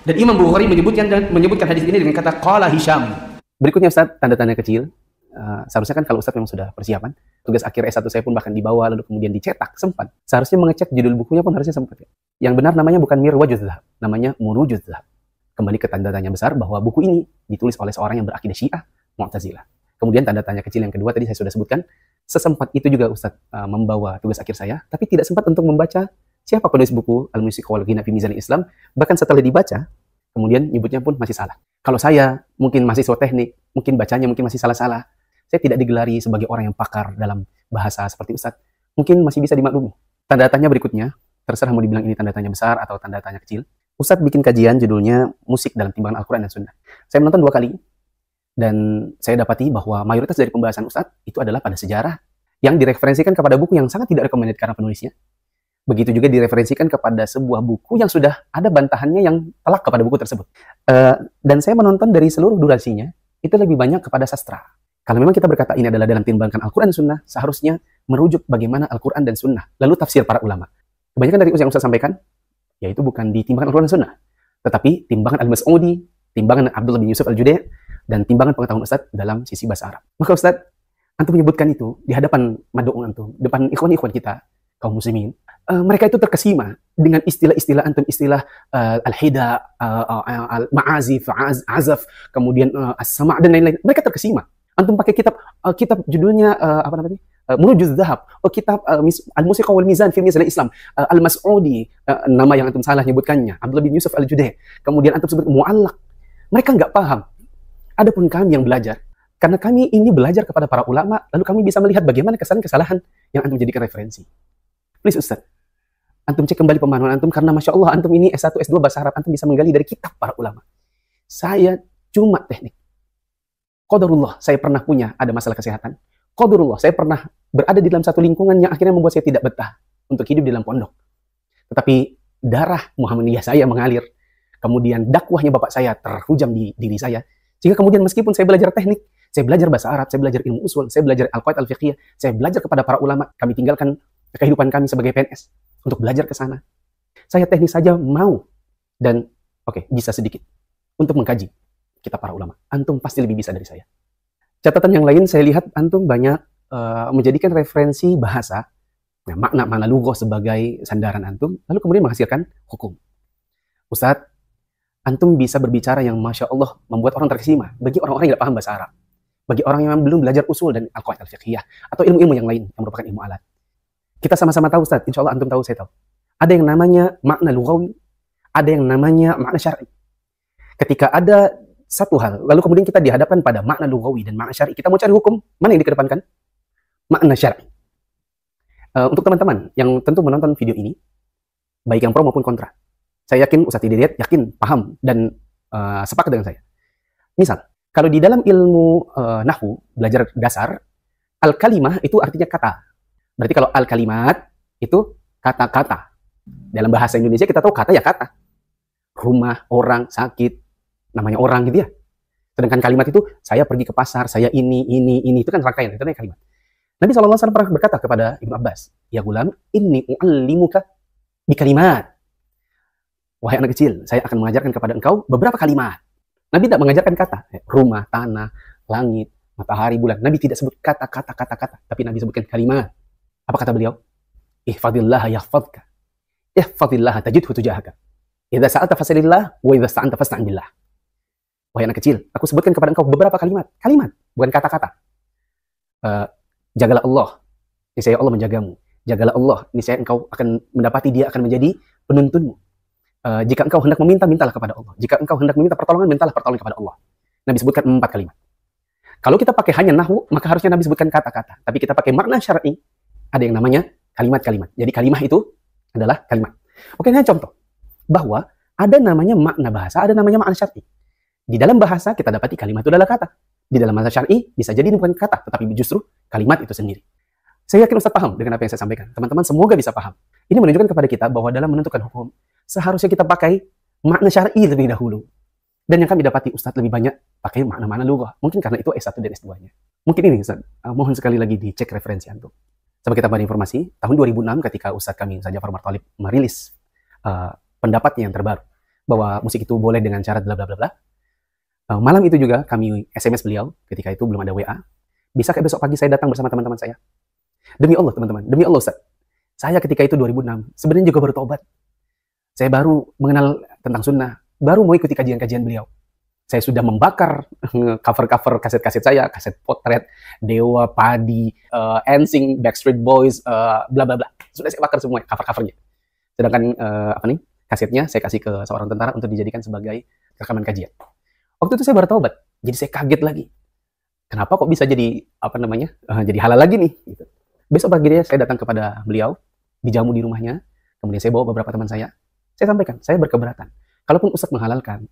Dan Imam Bukhari menyebutkan hadis ini dengan kata qala Hisham. Berikutnya Ustaz, tanda-tanda kecil. Seharusnya kan kalau Ustaz memang sudah persiapan, tugas akhir S1 saya pun bahkan dibawa lalu kemudian dicetak, sempat. Seharusnya mengecek judul bukunya pun harusnya sempat ya. Yang benar namanya bukan Mirwajuz Dzahab, namanya Murujuz Dzahab. Kembali ke tanda tanya besar bahwa buku ini ditulis oleh seorang yang berakidah Syiah Mu'tazilah. Kemudian tanda tanya kecil yang kedua tadi saya sudah sebutkan, sesempat itu juga Ustaz membawa tugas akhir saya, tapi tidak sempat untuk membaca siapa penulis buku Al-Musiqa wal Ghina fi Mizanil Islam. Bahkan setelah dibaca, kemudian nyebutnya pun masih salah. Kalau saya mungkin mahasiswa teknik, mungkin bacanya mungkin masih salah-salah. Saya tidak digelari sebagai orang yang pakar dalam bahasa seperti Ustaz. Mungkin masih bisa dimaklumi. Tanda tanya berikutnya, terserah mau dibilang ini tanda tanya besar atau tanda tanya kecil. Ustadz bikin kajian judulnya Musik dalam Timbangan Al-Quran dan Sunnah. Saya menonton 2 kali, dan saya dapati bahwa mayoritas dari pembahasan Ustadz itu adalah pada sejarah yang direferensikan kepada buku yang sangat tidak recommended karena penulisnya. Begitu juga direferensikan kepada sebuah buku yang sudah ada bantahannya yang telak kepada buku tersebut. Dan saya menonton dari seluruh durasinya, itu lebih banyak kepada sastra. Kalau memang kita berkata ini adalah dalam timbangan Al-Quran dan Sunnah, seharusnya merujuk bagaimana Al-Quran dan Sunnah, lalu tafsir para ulama. Kebanyakan dari yang Ustaz sampaikan, yaitu bukan di timbangan Al-Quran dan Sunnah, tetapi timbangan Al-Mas'udi, timbangan Abdullah bin Yusuf Al-Judai', dan timbangan pengetahuan Ustaz dalam sisi bahasa Arab. Maka Ustaz, antum menyebutkan itu di hadapan mad'u antum, depan ikhwan-ikhwan kita, kaum muslimin, mereka itu terkesima dengan istilah-istilah antum, istilah al-hida, al-ma'azif, azaf, kemudian as-sama' dan lain-lain. Mereka terkesima. Antum pakai kitab judulnya apa namanya? Murujuz Dzahab, kitab Al-Musiqa wal Mizan fi Mizanil Islam, Al-Mas'udi, nama yang antum salah nyebutkannya, Abdullah bin Yusuf Al-Judai'. Kemudian antum sebut mu'allaq. Mereka nggak paham. Adapun kami yang belajar, karena kami ini belajar kepada para ulama, lalu kami bisa melihat bagaimana kesalahan-kesalahan yang antum jadikan referensi. Please Ustaz, antum cek kembali pemahaman antum, karena Masya Allah antum ini S1, S2 bahasa Arab, antum bisa menggali dari kitab para ulama. Saya cuma teknik. Qadarullah, saya pernah punya ada masalah kesehatan. Qadarullah, saya pernah berada di dalam satu lingkungan yang akhirnya membuat saya tidak betah untuk hidup di dalam pondok. Tetapi darah Muhammadiyah saya mengalir. Kemudian dakwahnya bapak saya terhujam di diri saya. Sehingga kemudian meskipun saya belajar teknik, saya belajar bahasa Arab, saya belajar ilmu usul, saya belajar al-qawaid al-fiqhiyah, saya belajar kepada para ulama, kami tinggalkan kehidupan kami sebagai PNS untuk belajar ke sana. Saya teknis saja mau, dan oke, bisa sedikit untuk mengkaji kitab para ulama. Antum pasti lebih bisa dari saya. Catatan yang lain, saya lihat antum banyak menjadikan referensi bahasa, makna lughah sebagai sandaran antum, lalu kemudian menghasilkan hukum. Ustadz, antum bisa berbicara yang Masya Allah membuat orang terkesima bagi orang-orang yang tidak paham bahasa Arab, bagi orang yang belum belajar usul dan al-qawaid al-fiqhiyah, atau ilmu-ilmu yang lain yang merupakan ilmu alat. Kita sama-sama tahu, Ustadz, insya Allah antum tahu, saya tahu. Ada yang namanya makna lughawi, ada yang namanya makna syar'i. Ketika ada satu hal, lalu kemudian kita dihadapkan pada makna lughawi dan makna syar'i, kita mau cari hukum, mana yang dikedepankan? Makna syar'i. Untuk teman-teman yang tentu menonton video ini, baik yang pro maupun kontra, saya yakin Ustadz Hidayat yakin, paham, dan sepakat dengan saya. Misal, kalau di dalam ilmu nahwu, belajar dasar, al-kalimah itu artinya kata. Berarti kalau al-kalimat itu kata-kata. Dalam bahasa Indonesia kita tahu kata ya kata. Rumah, orang, sakit, namanya orang gitu ya. Sedangkan kalimat itu, saya pergi ke pasar, saya ini, itu kan rangkaian, itu namanya kalimat. Nabi SAW pernah berkata kepada Ibnu Abbas, ya gulam, inni u'allimuka bi kalimat. Wahai anak kecil, saya akan mengajarkan kepada engkau beberapa kalimat. Nabi tidak mengajarkan kata, rumah, tanah, langit, matahari, bulan. Nabi tidak sebut kata, tapi Nabi sebutkan kalimat. Apa kata beliau? Ihfadillaha yahfadka. Ihfadillaha tajidhu tujahaka. Idza sa'alta fas'alillah wa idza sta'anta fasta'in billah. Wahai anak kecil, aku sebutkan kepada engkau beberapa kalimat. Kalimat, bukan kata-kata. Jagalah Allah, niscaya Allah menjagamu. Jagalah Allah, niscaya engkau akan mendapati Dia akan menjadi penuntunmu. Jika engkau hendak meminta, mintalah kepada Allah. Jika engkau hendak meminta pertolongan, mintalah pertolongan kepada Allah. Nabi sebutkan 4 kalimat. Kalau kita pakai hanya nahwu, maka harusnya Nabi sebutkan kata-kata. Tapi kita pakai makna syar'i, ada yang namanya kalimat-kalimat. Jadi kalimat itu adalah kalimat. Oke, ini contoh bahwa ada namanya makna bahasa, ada namanya makna syar'i. Di dalam bahasa kita dapati kalimat itu adalah kata. Di dalam bahasa syar'i bisa jadi ini bukan kata, tetapi justru kalimat itu sendiri. Saya yakin Ustaz paham dengan apa yang saya sampaikan. Teman-teman semoga bisa paham. Ini menunjukkan kepada kita bahwa dalam menentukan hukum, seharusnya kita pakai makna syar'i lebih dahulu. Dan yang kami dapati Ustaz lebih banyak pakai makna-makna lughah. Mungkin karena itu S1 dan S2-nya. Mungkin ini Ustaz, mohon sekali lagi dicek referensi antum. Sampai kita beri informasi, tahun 2006 ketika Ustaz kami, Ustaz Ja'far Umar Thalib, merilis pendapatnya yang terbaru, bahwa musik itu boleh dengan syarat bla bla bla bla. Malam itu juga kami SMS beliau, ketika itu belum ada WA. Bisa kayak besok pagi saya datang bersama teman-teman saya? Demi Allah teman-teman, demi Allah Ustaz. Saya ketika itu 2006, sebenarnya juga baru taubat. Saya baru mengenal tentang sunnah, baru mau ikuti kajian-kajian beliau. Saya sudah membakar cover-cover kaset-kaset saya, kaset potret, Dewa, Padi, NSYNC, Backstreet Boys, bla bla bla. Sudah saya bakar semua cover-covernya. Sedangkan kasetnya saya kasih ke seorang tentara untuk dijadikan sebagai rekaman kajian. Waktu itu saya baru taubat, jadi saya kaget lagi. Kenapa kok bisa jadi jadi halal lagi nih? Gitu. Besok paginya saya datang kepada beliau, dijamu di rumahnya, kemudian saya bawa beberapa teman saya sampaikan, saya berkeberatan. Kalaupun Ustadz menghalalkan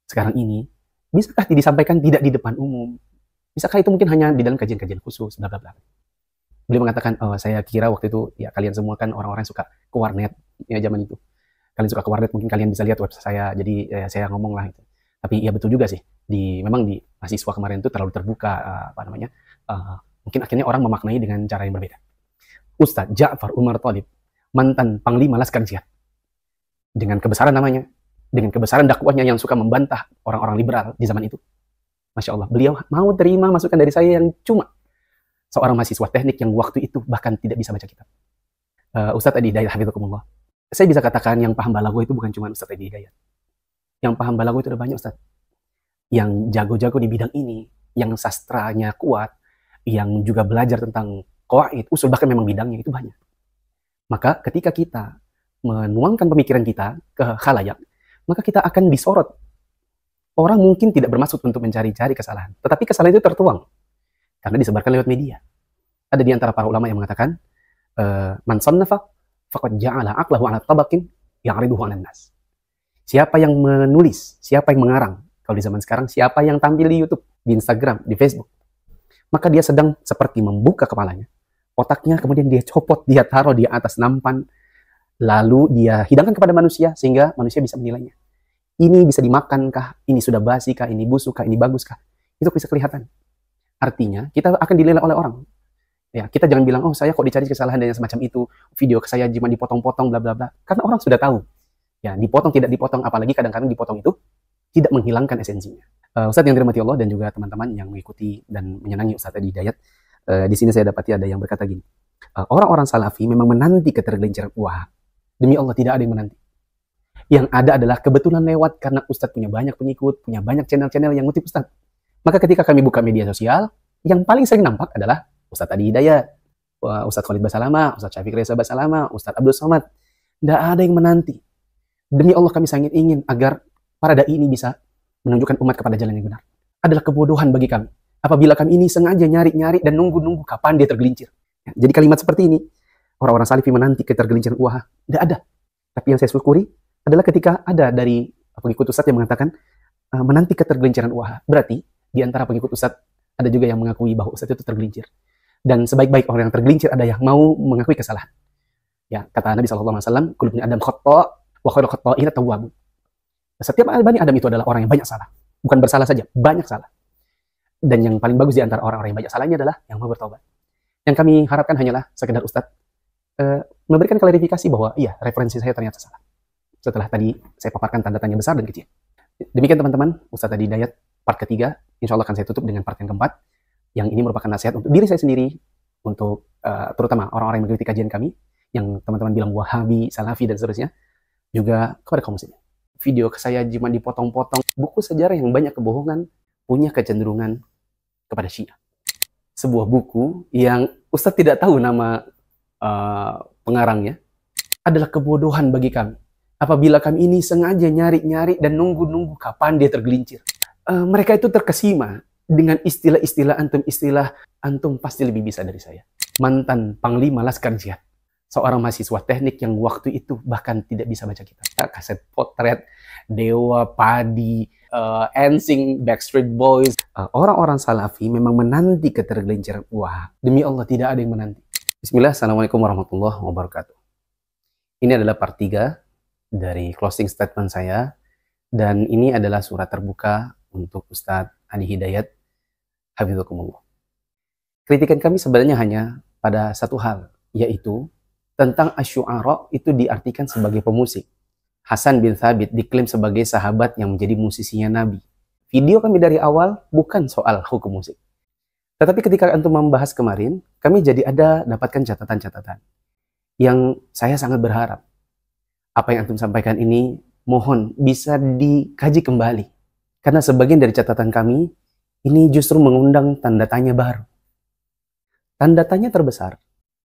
sekarang ini, bisakah disampaikan tidak di depan umum? Bisakah itu mungkin hanya di dalam kajian-kajian khusus, bla bla bla. Beliau mengatakan, saya kira waktu itu ya kalian semua kan orang-orang suka ke warnet ya zaman itu. Kalian suka ke warnet, mungkin kalian bisa lihat website saya. Jadi saya ngomong lah itu. Tapi ya betul juga sih. Memang di mahasiswa kemarin itu terlalu terbuka mungkin akhirnya orang memaknai dengan cara yang berbeda. Ustadz Ja'far Umar Thalib, mantan Panglima Laskar Jihad. Dengan kebesaran namanya, dengan kebesaran dakwahnya yang suka membantah orang-orang liberal di zaman itu. Masya Allah, beliau mau terima masukan dari saya yang cuma seorang mahasiswa teknik yang waktu itu bahkan tidak bisa baca kitab. Ustadz Adi Hidayat, hafidzakumullah. Saya bisa katakan yang paham balaghah itu bukan cuma Ustadz Adi Hidayat. Yang paham balaghah itu ada banyak Ustadz. Yang jago-jago di bidang ini, yang sastranya kuat, yang juga belajar tentang qawaid, usul, bahkan memang bidangnya itu banyak. Maka ketika kita menuangkan pemikiran kita ke khalayak, maka kita akan disorot. Orang mungkin tidak bermaksud untuk mencari-cari kesalahan, tetapi kesalahan itu tertuang karena disebarkan lewat media. Ada di antara para ulama yang mengatakan, man sannafa faqad ja'ala aqlahu 'ala tabaqin ya'riduhu 'alan nas. Siapa yang menulis, siapa yang mengarang, kalau di zaman sekarang siapa yang tampil di YouTube, di Instagram, di Facebook, maka dia sedang seperti membuka kepalanya, otaknya kemudian dia copot, dia taruh di atas nampan, lalu dia hidangkan kepada manusia sehingga manusia bisa menilainya. Ini bisa dimakankah? Ini sudah basi kah? Ini busuk kah? Ini bagus kah? Itu bisa kelihatan. Artinya kita akan dinilai oleh orang. Ya, kita jangan bilang, oh saya kok dicari kesalahan dan yang semacam itu, video saya cuma dipotong-potong, bla bla bla. Karena orang sudah tahu. Ya, dipotong tidak dipotong, apalagi kadang-kadang dipotong itu tidak menghilangkan esensinya. Ustadz yang dirahmati Allah dan juga teman-teman yang mengikuti dan menyenangi Ustadz Adi Hidayat, di sini saya dapati ada yang berkata gini, orang-orang salafi memang menanti ketergelinciran. Wah, demi Allah tidak ada yang menanti. Yang ada adalah kebetulan lewat karena Ustadz punya banyak pengikut, punya banyak channel-channel yang ngutip Ustadz. Maka ketika kami buka media sosial, yang paling sering nampak adalah Ustadz Adi Hidayat, Ustadz Khalid Basalama, Ustadz Syafiq Reza Basalama, Ustadz Abdul Somad. Tidak ada yang menanti. Demi Allah kami sangat ingin agar para dai ini bisa menunjukkan umat kepada jalan yang benar. Adalah kebodohan bagi kami. Apabila kami ini sengaja nyari-nyari dan nunggu-nunggu kapan dia tergelincir. Jadi kalimat seperti ini, orang-orang salafi menanti ketergelinciran. Wah, tidak ada. Tapi yang saya syukuri adalah ketika ada dari pengikut Ustadz yang mengatakan menanti ketergelinciran. Wah, berarti di antara pengikut Ustadz ada juga yang mengakui bahwa Ustadz itu tergelincir. Dan sebaik-baik orang yang tergelincir ada yang mau mengakui kesalahan. Ya, kata Nabi SAW, kullu bani Adam khata' wa khairul khata'ina tawwabun. Setiap Bani Adam itu adalah orang yang banyak salah. Bukan bersalah saja, banyak salah. Dan yang paling bagus di antara orang-orang yang banyak salahnya adalah yang mau bertobat. Yang kami harapkan hanyalah sekedar Ustadz memberikan klarifikasi bahwa iya, referensi saya ternyata salah. Setelah tadi saya paparkan tanda tanya besar dan kecil. Demikian teman-teman, Ustadz Adi Hidayat part ketiga. Insya Allah akan saya tutup dengan part yang keempat. Yang ini merupakan nasihat untuk diri saya sendiri, untuk terutama orang-orang yang mengikuti kajian kami, yang teman-teman bilang Wahabi, Salafi, dan seterusnya, juga kepada kaum muslimin. Video saya cuma dipotong-potong. Buku sejarah yang banyak kebohongan punya kecenderungan kepada Syiah. Sebuah buku yang Ustadz tidak tahu nama pengarangnya adalah kebodohan bagi kami. Apabila kami ini sengaja nyari-nyari dan nunggu-nunggu kapan dia tergelincir. Mereka itu terkesima dengan istilah-istilah antum pasti lebih bisa dari saya. Mantan Panglima Laskar Jihad. Seorang mahasiswa teknik yang waktu itu bahkan tidak bisa baca kitab. Kaset potret, Dewa, Padi, NSYNC, Backstreet Boys. Orang-orang salafi memang menanti ketergelinciran. Wah, demi Allah tidak ada yang menanti. Bismillah, Assalamualaikum warahmatullahi wabarakatuh. Ini adalah part 3 dari closing statement saya. Dan ini adalah surat terbuka untuk Ustadz Adi Hidayat, Hafizakumullah. Kritikan kami sebenarnya hanya pada satu hal, yaitu tentang Asy-Syu'ara itu diartikan sebagai pemusik. Hasan bin Thabit diklaim sebagai sahabat yang menjadi musisinya Nabi. Video kami dari awal bukan soal hukum musik. Tetapi ketika antum membahas kemarin, kami jadi ada dapatkan catatan-catatan yang saya sangat berharap apa yang antum sampaikan ini mohon bisa dikaji kembali. Karena sebagian dari catatan kami ini justru mengundang tanda tanya baru. Tanda tanya terbesar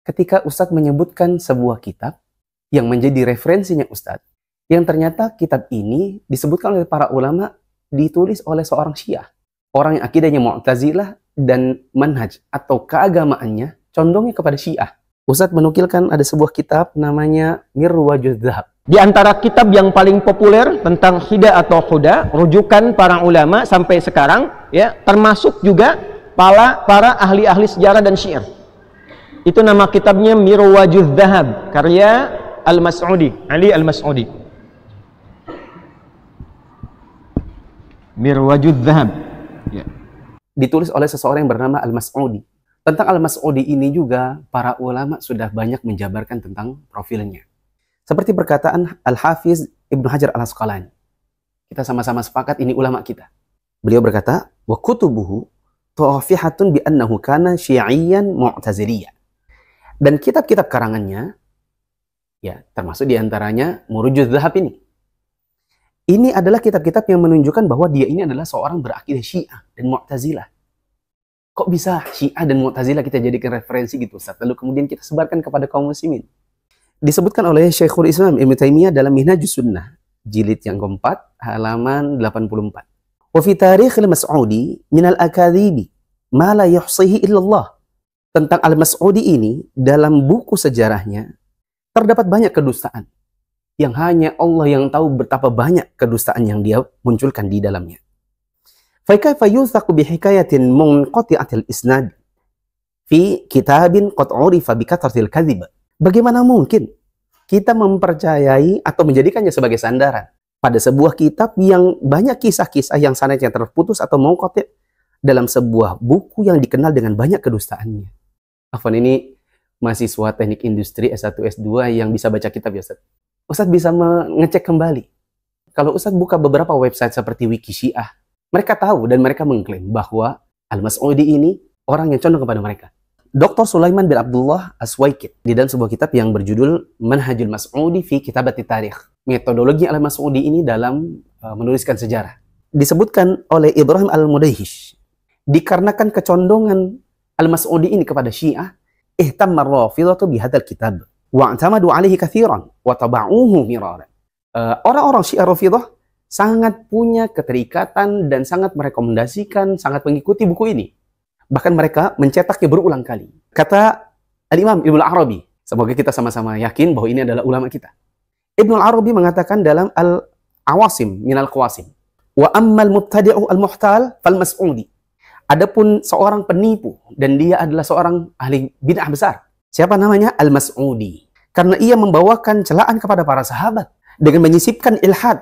ketika Ustadz menyebutkan sebuah kitab yang menjadi referensinya Ustadz, yang ternyata kitab ini disebutkan oleh para ulama ditulis oleh seorang Syiah. Orang yang akidahnya Mu'tazilah dan manhaj atau keagamaannya condongnya kepada Syiah. Ustadz menukilkan ada sebuah kitab namanya Mirwajuz Dzahab. Di antara kitab yang paling populer tentang Hida atau Huda, rujukan para ulama sampai sekarang, ya, termasuk juga para ahli-ahli sejarah dan syair. Itu nama kitabnya Mirwajuz Dzahab, karya Al-Mas'udi, Ali Al-Mas'udi. Mirwajuz Dzahab. Ya. Ditulis oleh seseorang yang bernama Al-Mas'udi. Tentang Al-Mas'udi ini juga para ulama sudah banyak menjabarkan tentang profilnya. Seperti perkataan Al-Hafiz Ibnu Hajar Al-Asqalani. Kita sama-sama sepakat ini ulama kita. Beliau berkata, "Wa kutubuhu tafihatun bi annahu kana syi'iyyan mu'taziliyyan." Dan kitab-kitab karangannya, ya termasuk diantaranya Mirwajuz Dzahab ini. Ini adalah kitab-kitab yang menunjukkan bahwa dia ini adalah seorang berakidah Syiah dan Mu'tazilah. Kok bisa Syiah dan Mu'tazilah kita jadikan referensi gitu, Ustaz? Lalu kemudian kita sebarkan kepada kaum muslimin. Disebutkan oleh Syekhul Islam Ibnu Taimiyah dalam Minhajus Sunnah, jilid yang keempat, halaman 84. Wa fi tarikh al-Mas'udi min al-akadhibi ma la yuhsihi illallah. Tentang Al-Mas'udi ini, dalam buku sejarahnya, terdapat banyak kedustaan. Yang hanya Allah yang tahu betapa banyak kedustaan yang dia munculkan di dalamnya. فَكَيْفَ يُوثَقُ بِحِكَايَةٍ مُنْقَطِعَةِ الْإِسْنَادِ فِي كِتَابٍ قَدْ عُرِفَ بِكَثْرَةِ الْكَذِبِ. Bagaimana mungkin kita mempercayai atau menjadikannya sebagai sandaran pada sebuah kitab yang banyak kisah-kisah yang sanadnya terputus atau munqati' dalam sebuah buku yang dikenal dengan banyak kedustaannya. Afwan, ini mahasiswa teknik industri S1, S2 yang bisa baca kitab ya Ustaz. Ustaz bisa mengecek kembali. Kalau Ustaz buka beberapa website seperti Wiki Syiah, mereka tahu dan mereka mengklaim bahwa Al-Mas'udi ini orang yang condong kepada mereka. Dr. Sulaiman bin Abdullah Aswaikid di dalam sebuah kitab yang berjudul Manhajul Mas'udi fi Kitabati Tarikh. Metodologi Al-Mas'udi ini dalam menuliskan sejarah. Disebutkan oleh Ibrahim Al-Mudayhish, dikarenakan kecondongan Al-Mas'udi ini kepada Syiah, ihtamma ar-Rafidhah bihadzal kitab wa i'tamadu 'alaihi katsiran wa taba'uhu miraran. Orang-orang Syiah Rafidhah sangat punya keterikatan dan sangat merekomendasikan, sangat mengikuti buku ini. Bahkan mereka mencetaknya berulang kali. Kata Al-Imam Ibnu Arabi, semoga kita sama-sama yakin bahwa ini adalah ulama kita. Ibnu Arabi mengatakan dalam Al-Awasim minal Qawasim, wa ammal mubtadi'u al-muhtal fal Mas'udi. Adapun seorang penipu dan dia adalah seorang ahli bid'ah besar. Siapa namanya? Al-Mas'udi. Karena ia membawakan celaan kepada para sahabat dengan menyisipkan ilhad,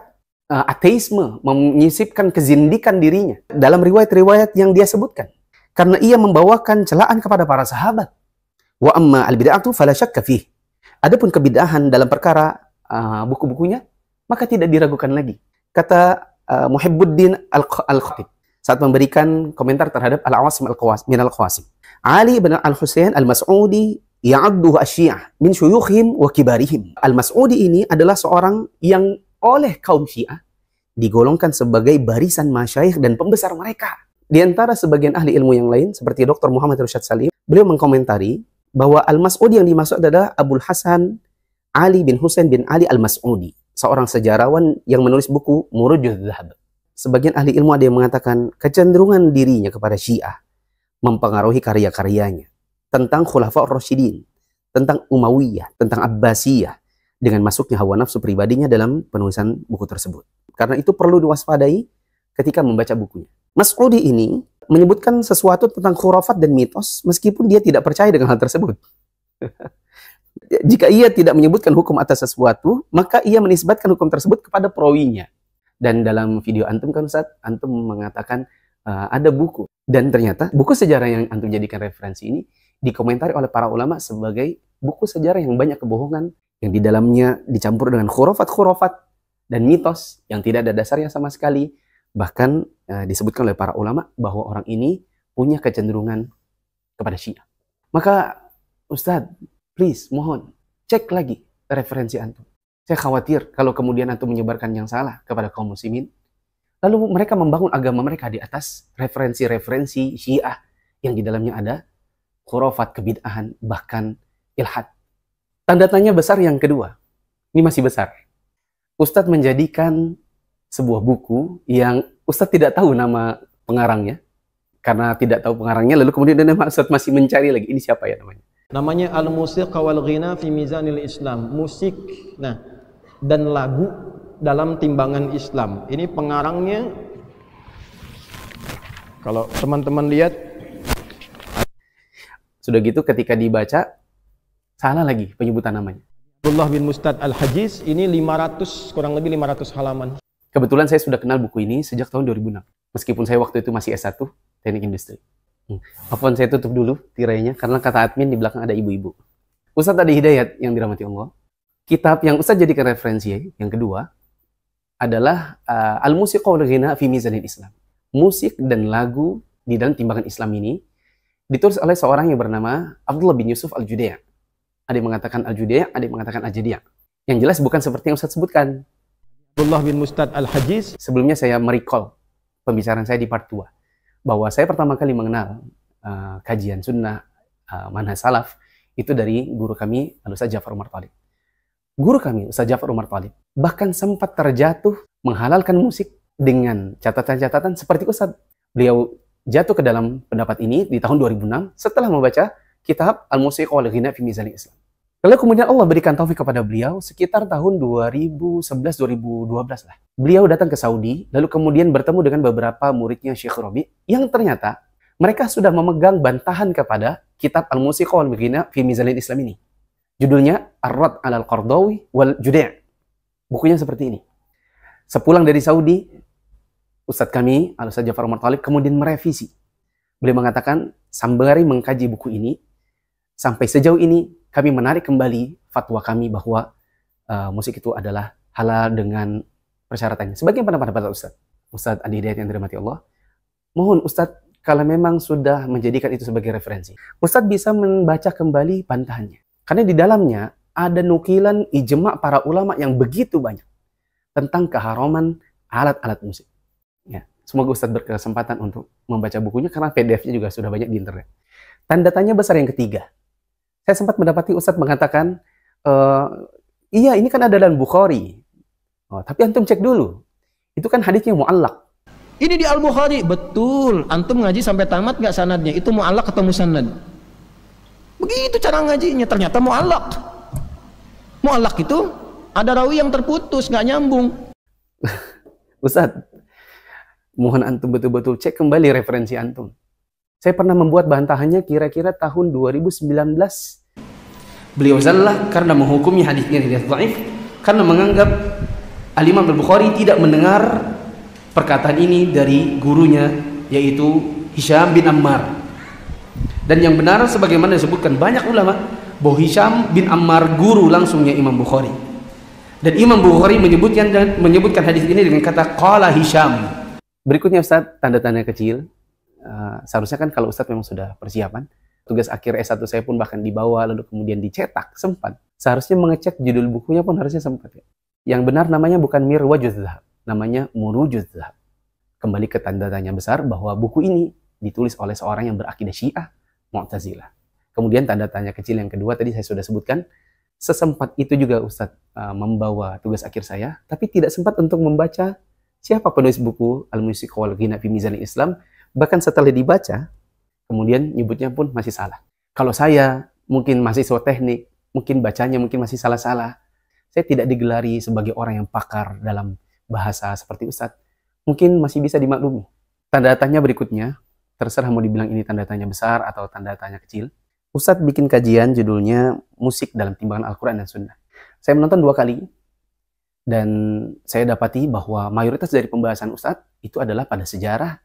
ateisme, menyisipkan kezindikan dirinya dalam riwayat-riwayat yang dia sebutkan. Karena ia membawakan celaan kepada para sahabat. Wa amma al-bid'atu fala syakka fih. Adapun kebid'ahan dalam perkara buku-bukunya, maka tidak diragukan lagi. Kata Muhibbuddin Al-Khatib saat memberikan komentar terhadap Al-Awasim min Al-Qawasim. Ali bin Al-Husain Al-Mas'udi ya'adduhu asy-Syiah min syuyukhihim wa kibarihim. Al-Mas'udi ini adalah seorang yang oleh kaum Syiah digolongkan sebagai barisan masyayikh dan pembesar mereka. Di antara sebagian ahli ilmu yang lain, seperti Dr. Muhammad Irsyad Salim, beliau mengkomentari bahwa Al-Mas'udi yang dimaksud adalah Abul Hasan Ali bin Husain bin Ali Al-Mas'udi, seorang sejarawan yang menulis buku Murujuz Dzahab. Sebagian ahli ilmu ada yang mengatakan kecenderungan dirinya kepada Syiah mempengaruhi karya-karyanya tentang Khulafaur Rasyidin, tentang Umayyah, tentang Abbasiyah, dengan masuknya hawa nafsu pribadinya dalam penulisan buku tersebut. Karena itu perlu diwaspadai ketika membaca bukunya. Mas'udi ini menyebutkan sesuatu tentang khurafat dan mitos meskipun dia tidak percaya dengan hal tersebut. Jika ia tidak menyebutkan hukum atas sesuatu, maka ia menisbatkan hukum tersebut kepada perawinya. Dan dalam video antum kan Ustaz, antum mengatakan ada buku. Dan ternyata buku sejarah yang antum jadikan referensi ini dikomentari oleh para ulama sebagai buku sejarah yang banyak kebohongan, yang di dalamnya dicampur dengan khurafat-khurafat dan mitos yang tidak ada dasarnya sama sekali. Bahkan disebutkan oleh para ulama bahwa orang ini punya kecenderungan kepada Syiah. Maka Ustadz, please, mohon, cek lagi referensi antum. Saya khawatir kalau kemudian antum menyebarkan yang salah kepada kaum muslimin, lalu mereka membangun agama mereka di atas referensi-referensi Syiah yang di dalamnya ada khurafat, kebid'ahan, bahkan ilhad. Tanda tanya besar yang kedua, ini masih besar. Ustadz menjadikan sebuah buku yang Ustadz tidak tahu nama pengarangnya. Karena tidak tahu pengarangnya, lalu kemudian Ustadz masih mencari lagi, ini siapa ya namanya? Namanya Al-Musiqa wal Ghina fi Mizanil Islam. Musik, dan lagu dalam timbangan Islam. Ini pengarangnya, kalau teman-teman lihat, sudah gitu ketika dibaca, salah lagi penyebutan namanya. Abdullah bin Mustad Al-Hajiz, ini kurang lebih 500 halaman. Kebetulan saya sudah kenal buku ini sejak tahun 2006. Meskipun saya waktu itu masih S1, teknik industri. Afwan, saya tutup dulu tirainya, karena kata admin di belakang ada ibu-ibu. Ustadz Adi Hidayat yang dirahmati Allah. Kitab yang Ustadz jadikan referensi yang kedua adalah Al-Musiqa wal Ghina fi Mizanil Islam. Musik dan lagu di dalam timbangan Islam ini ditulis oleh seorang yang bernama Abdullah bin Yusuf Al-Judai'. Ada yang mengatakan Al-Judai', ada yang mengatakan Al-Jadiyah. Yang jelas bukan seperti yang Ustadz sebutkan. Abdullah bin Mustad Al-Hajiz. Sebelumnya saya merecall pembicaraan saya di part 2. Bahwa saya pertama kali mengenal kajian sunnah, manhaj salaf, itu dari guru kami, Ustaz Ja'far Umar Thalib. Guru kami, Ustaz Ja'far Umar Thalib, bahkan sempat terjatuh menghalalkan musik dengan catatan-catatan seperti Ustaz. Beliau jatuh ke dalam pendapat ini di tahun 2006 setelah membaca kitab Al-Musiqa wal Ghina fi Mizanil Islam. Lalu kemudian Allah berikan taufik kepada beliau sekitar tahun 2011-2012 lah. Beliau datang ke Saudi, lalu kemudian bertemu dengan beberapa muridnya Syekh Rabi, yang ternyata mereka sudah memegang bantahan kepada kitab Al-Musiqa wal Ghina fi Mizanil Islam ini. Judulnya Ar-Rad 'alal Qardawi wal Judai'. Bukunya seperti ini. Sepulang dari Saudi, Ustadz kami, Ustadz Ja'far Umar Thalib, kemudian merevisi. Beliau mengatakan, sembari mengkaji buku ini, Sampai sejauh ini kami menarik kembali fatwa kami bahwa musik itu adalah halal dengan persyaratannya. Sebagian pendapat Ustadz Adi Hidayat yang dirahmati Allah, mohon Ustadz, kalau memang sudah menjadikan itu sebagai referensi, Ustadz bisa membaca kembali bantahannya. Karena di dalamnya ada nukilan ijma' para ulama yang begitu banyak tentang keharaman alat-alat musik. Ya, semoga Ustadz berkesempatan untuk membaca bukunya karena PDF-nya juga sudah banyak di internet. Tanda tanya besar yang ketiga. Saya sempat mendapati Ustadz mengatakan, iya ini kan ada dalam Bukhari. Oh, tapi antum cek dulu. Itu kan hadisnya mu'allaq. Ini di Al-Bukhari, betul. Antum ngaji sampai tamat nggak sanadnya? Itu mu'allaq atau musannad? Begitu cara ngajinya, ternyata mu'allaq. Mu'allaq itu ada rawi yang terputus, nggak nyambung. Ustadz, mohon antum betul-betul cek kembali referensi antum. Saya pernah membuat bantahannya kira-kira tahun 2019. Beliau zallah karena menghukumi hadisnya tidak dhaif, karena menganggap Al-Imam Al-Bukhari tidak mendengar perkataan ini dari gurunya, yaitu Hisham bin Ammar. Dan yang benar sebagaimana disebutkan banyak ulama bahwa Hisham bin Ammar guru langsungnya Imam Bukhari. Dan Imam Bukhari menyebutkan hadis ini dengan kata qala Hisham. Berikutnya Ustaz, tanda-tanda kecil. Seharusnya kan kalau Ustaz memang sudah persiapan, tugas akhir S1 saya pun bahkan dibawa lalu kemudian dicetak, sempat. Seharusnya mengecek judul bukunya pun harusnya sempat ya. Yang benar namanya bukan Mirwajuz Dzahab, namanya Murujuz Dzahab. Kembali ke tanda tanya besar bahwa buku ini ditulis oleh seorang yang berakidah Syiah Mu'tazilah. Kemudian tanda tanya kecil yang kedua tadi saya sudah sebutkan, sesempat itu juga Ustadz membawa tugas akhir saya, tapi tidak sempat untuk membaca siapa penulis buku Al-Musiq wal Ghina fi Mizanil Islam. Bahkan setelah dibaca, kemudian nyebutnya pun masih salah. Kalau saya mungkin mahasiswa teknik, mungkin bacanya mungkin masih salah-salah. Saya tidak digelari sebagai orang yang pakar dalam bahasa seperti Ustadz. Mungkin masih bisa dimaklumi. Tanda tanya berikutnya, terserah mau dibilang ini tanda tanya besar atau tanda tanya kecil. Ustadz bikin kajian judulnya Musik dalam Timbangan Al-Quran dan Sunnah. Saya menonton 2 kali, dan saya dapati bahwa mayoritas dari pembahasan Ustadz itu adalah pada sejarah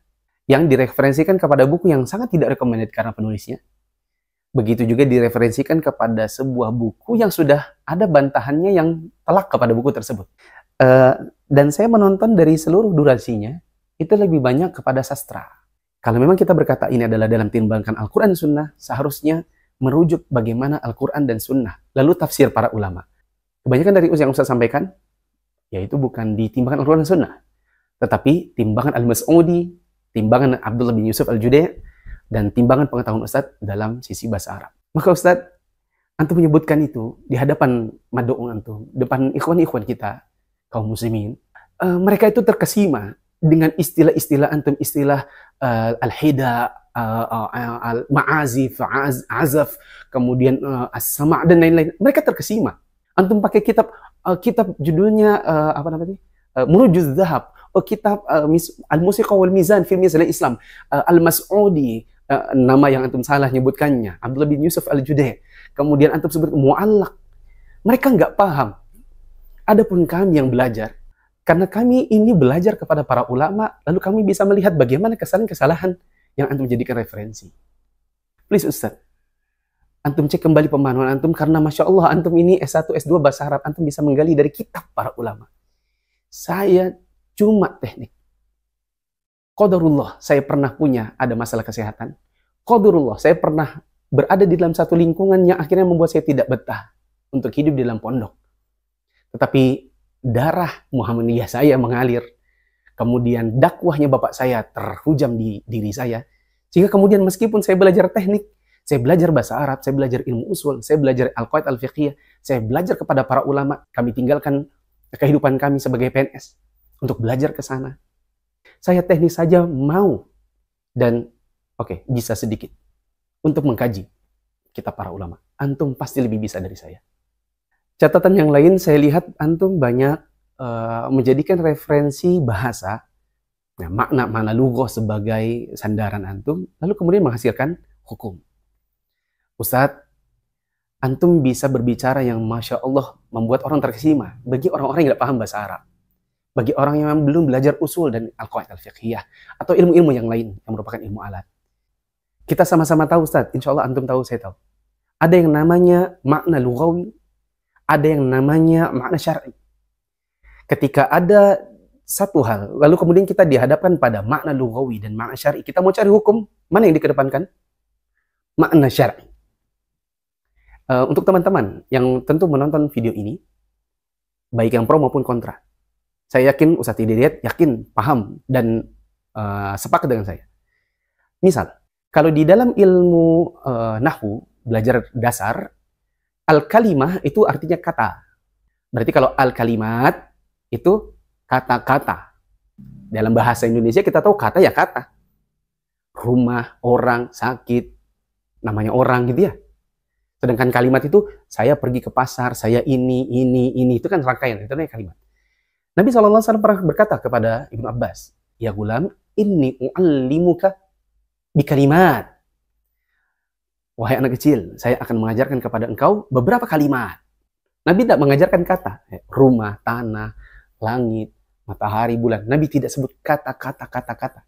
yang direferensikan kepada buku yang sangat tidak recommended karena penulisnya. Begitu juga direferensikan kepada sebuah buku yang sudah ada bantahannya yang telak kepada buku tersebut. Dan saya menonton dari seluruh durasinya, itu lebih banyak kepada sastra. Kalau memang kita berkata ini adalah dalam timbangan Al-Quran dan Sunnah, seharusnya merujuk bagaimana Al-Quran dan Sunnah, lalu tafsir para ulama. Kebanyakan dari yang Ustaz sampaikan, yaitu bukan di timbangan Al-Quran dan Sunnah, tetapi timbangan Al-Mas'udi, timbangan Abdullah bin Yusuf Al-Judai, dan timbangan pengetahuan Ustadz dalam sisi bahasa Arab. Maka Ustadz, antum menyebutkan itu di hadapan mad'u antum, depan ikhwan-ikhwan kita, kaum muslimin, mereka itu terkesima dengan istilah-istilah antum, istilah al-hida, al-ma'azif, azaf, kemudian as-sama' dan lain-lain. Mereka terkesima. Antum pakai kitab judulnya Murujuz Dzahab, kitab Al-Musiq wal Mizan fi Mizanil Islam, Al-Mas'udi, nama yang antum salah nyebutkannya, Abdullah bin Yusuf Al-Judai. Kemudian antum sebut mu'allaq. Mereka nggak paham. Adapun kami yang belajar, karena kami ini belajar kepada para ulama, lalu kami bisa melihat bagaimana kesalahan-kesalahan yang antum jadikan referensi. Please Ustaz, antum cek kembali pemahaman antum, karena Masya Allah antum ini S1, S2 bahasa Arab, antum bisa menggali dari kitab para ulama. Saya cuma teknik. Qadarullah, saya pernah punya ada masalah kesehatan. Qadarullah, saya pernah berada di dalam satu lingkungan yang akhirnya membuat saya tidak betah untuk hidup di dalam pondok. Tetapi darah Muhammadiyah saya mengalir. Kemudian dakwahnya bapak saya terhujam di diri saya. Sehingga kemudian meskipun saya belajar teknik, saya belajar bahasa Arab, saya belajar ilmu usul, saya belajar al-qaid al-fiqhiyah, saya belajar kepada para ulama, kami tinggalkan kehidupan kami sebagai PNS untuk belajar ke sana. Saya teknis saja mau dan bisa sedikit untuk mengkaji kitab para ulama. Antum pasti lebih bisa dari saya. Catatan yang lain saya lihat antum banyak menjadikan referensi bahasa, makna lughah sebagai sandaran antum, lalu kemudian menghasilkan hukum. Ustadz, antum bisa berbicara yang Masya Allah membuat orang terkesima bagi orang-orang yang tidak paham bahasa Arab. Bagi orang yang belum belajar usul dan al-qaid al-fiqhiyah atau ilmu-ilmu yang lain yang merupakan ilmu alat. Kita sama-sama tahu Ustaz, insya Allah antum tahu, saya tahu. ada yang namanya makna lughawi, ada yang namanya makna syar'i. Ketika ada satu hal, lalu kemudian kita dihadapkan pada makna lughawi dan makna syar'i, kita mau cari hukum, mana yang dikedepankan? Makna syar'i. Untuk teman-teman yang tentu menonton video ini, baik yang pro maupun kontra, saya yakin Ustadz Hidayat yakin, paham, dan sepakat dengan saya. Misal, kalau di dalam ilmu nahwu, belajar dasar, al-kalimah itu artinya kata. Berarti kalau al-kalimat itu kata-kata. Dalam bahasa Indonesia kita tahu kata ya kata. Rumah, orang, sakit, namanya orang gitu ya. Sedangkan kalimat itu, saya pergi ke pasar, saya ini, itu kan rangkaian, itu namanya kalimat. Nabi SAW pernah berkata kepada Ibnu Abbas, ya gulam, inni u'allimuka bi kalimat. Wahai anak kecil, saya akan mengajarkan kepada engkau beberapa kalimat. Nabi tidak mengajarkan kata, rumah, tanah, langit, matahari, bulan. Nabi tidak sebut kata,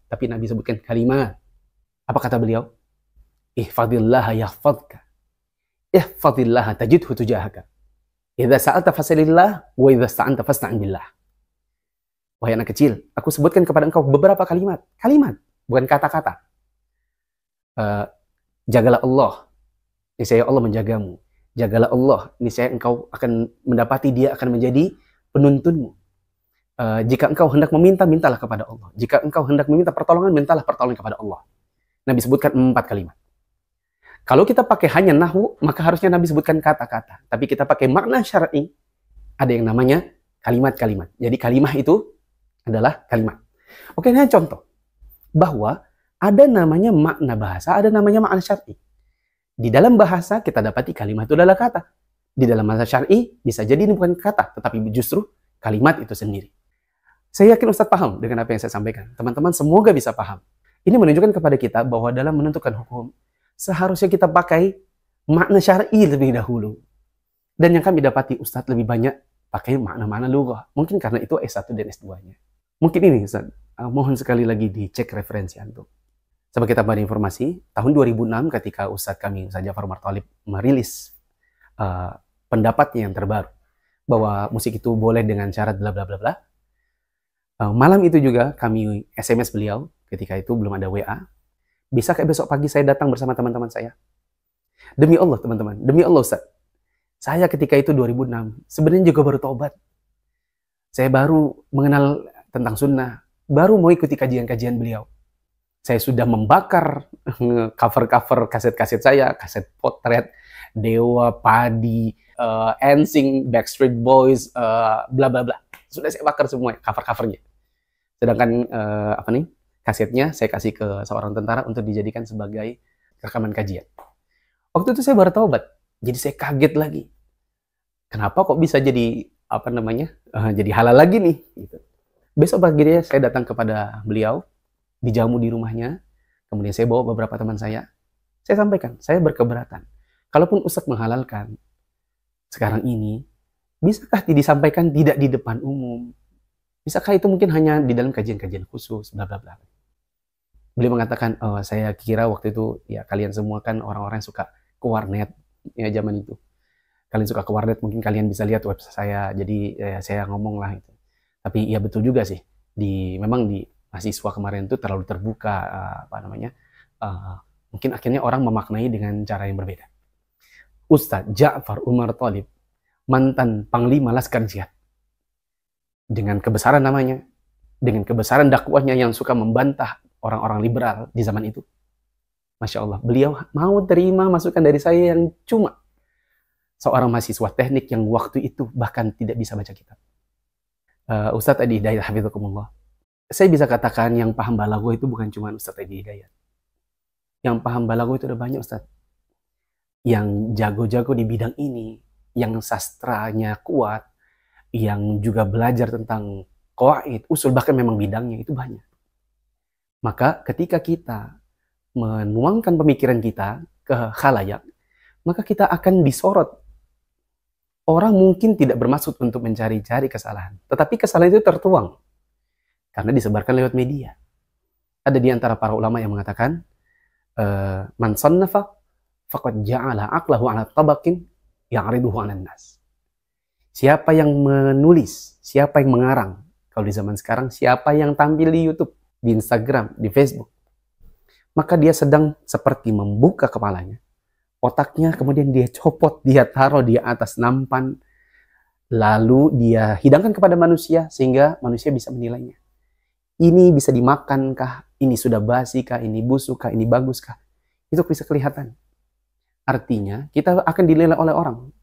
tapi Nabi sebutkan kalimat. Apa kata beliau? Ihfadillaha yahfadka. Ihfadillaha tajidhu tujahaka. Idza sa'alta fas'alillah wa idza sta'anta fasta'in billah. Wahai anak kecil, aku sebutkan kepada engkau beberapa kalimat. Kalimat, bukan kata-kata. Jagalah Allah, niscaya Allah menjagamu. Jagalah Allah, niscaya engkau akan mendapati Dia akan menjadi penuntunmu. Jika engkau hendak meminta, mintalah kepada Allah. Jika engkau hendak meminta pertolongan, mintalah pertolongan kepada Allah. Nabi sebutkan 4 kalimat. Kalau kita pakai hanya nahwu, maka harusnya Nabi sebutkan kata-kata. Tapi kita pakai makna syar'i, ada yang namanya kalimat-kalimat. Jadi kalimah itu adalah kalimat. Oke, ini contoh. Bahwa ada namanya makna bahasa, ada namanya makna syar'i. Di dalam bahasa kita dapati kalimat itu adalah kata. Di dalam bahasa syar'i bisa jadi ini bukan kata, tetapi justru kalimat itu sendiri. Saya yakin Ustadz paham dengan apa yang saya sampaikan. Teman-teman semoga bisa paham. Ini menunjukkan kepada kita bahwa dalam menentukan hukum, seharusnya kita pakai makna syar'i lebih dahulu. Dan yang kami dapati Ustadz lebih banyak pakai makna-makna lughah. Mungkin karena itu S1 dan S2-nya. Mungkin ini Ustadz, mohon sekali lagi dicek referensi antum. Sebagai tambahan informasi, tahun 2006 ketika Ustadz kami, Ustadz Ja'far Umar Thalib, merilis pendapatnya yang terbaru, bahwa musik itu boleh dengan syarat bla bla bla bla. Malam itu juga kami SMS beliau, ketika itu belum ada WA. Bisa kayak besok pagi saya datang bersama teman-teman saya? Demi Allah teman-teman, demi Allah Ustaz. Saya ketika itu 2006, sebenarnya juga baru taubat. Saya baru mengenal tentang sunnah, baru mau ikuti kajian-kajian beliau. Saya sudah membakar cover-cover kaset-kaset saya, kaset potret, Dewa, Padi, NSYNC, Backstreet Boys, bla bla bla. Sudah saya bakar semua cover-covernya. Sedangkan kasetnya saya kasih ke seorang tentara untuk dijadikan sebagai rekaman kajian. Waktu itu saya baru taubat, jadi saya kaget lagi. Kenapa kok bisa jadi jadi halal lagi nih? Gitu. Besok paginya saya datang kepada beliau, dijamu di rumahnya, kemudian saya bawa beberapa teman saya sampaikan, saya berkeberatan. Kalaupun Ustadz menghalalkan sekarang ini, bisakah disampaikan tidak di depan umum? Bisakah itu mungkin hanya di dalam kajian-kajian khusus, bla bla bla. Beliau mengatakan, saya kira waktu itu ya kalian semua kan orang-orang yang suka ke warnet ya zaman itu. Kalian suka ke warnet, mungkin kalian bisa lihat website saya. Jadi ya, saya ngomong lah itu. Tapi ya betul juga sih. Memang di mahasiswa kemarin itu terlalu terbuka mungkin akhirnya orang memaknai dengan cara yang berbeda. Ustadz Ja'far Umar Thalib, mantan Panglima Laskar Jihad, dengan kebesaran namanya, dengan kebesaran dakwahnya yang suka membantah orang-orang liberal di zaman itu. Masya Allah, beliau mau terima masukan dari saya yang cuma seorang mahasiswa teknik yang waktu itu bahkan tidak bisa baca kitab. Ustadz Adi Hidayat Hafidzakumullah, saya bisa katakan yang paham balaghah itu bukan cuma Ustadz Adi Hidayat. Yang paham balaghah itu ada banyak Ustadz. Yang jago-jago di bidang ini, yang sastranya kuat, yang juga belajar tentang qawaid, usul, bahkan memang bidangnya itu banyak. Maka ketika kita menuangkan pemikiran kita ke khalayak, maka kita akan disorot. Orang mungkin tidak bermaksud untuk mencari-cari kesalahan, tetapi kesalahan itu tertuang karena disebarkan lewat media. Ada di antara para ulama yang mengatakan, man sannafa faqad ja'ala aqlahu 'ala tabaqin ya'riduhu 'alan nas. Siapa yang menulis, siapa yang mengarang, kalau di zaman sekarang, siapa yang tampil di YouTube, di Instagram, di Facebook, maka dia sedang seperti membuka kepalanya, otaknya kemudian dia copot, dia taruh di atas nampan, lalu dia hidangkan kepada manusia, sehingga manusia bisa menilainya. Ini bisa dimakankah? Ini sudah basi kah? Ini busuk kah? Ini bagus kah? Itu bisa kelihatan. Artinya, kita akan dinilai oleh orang.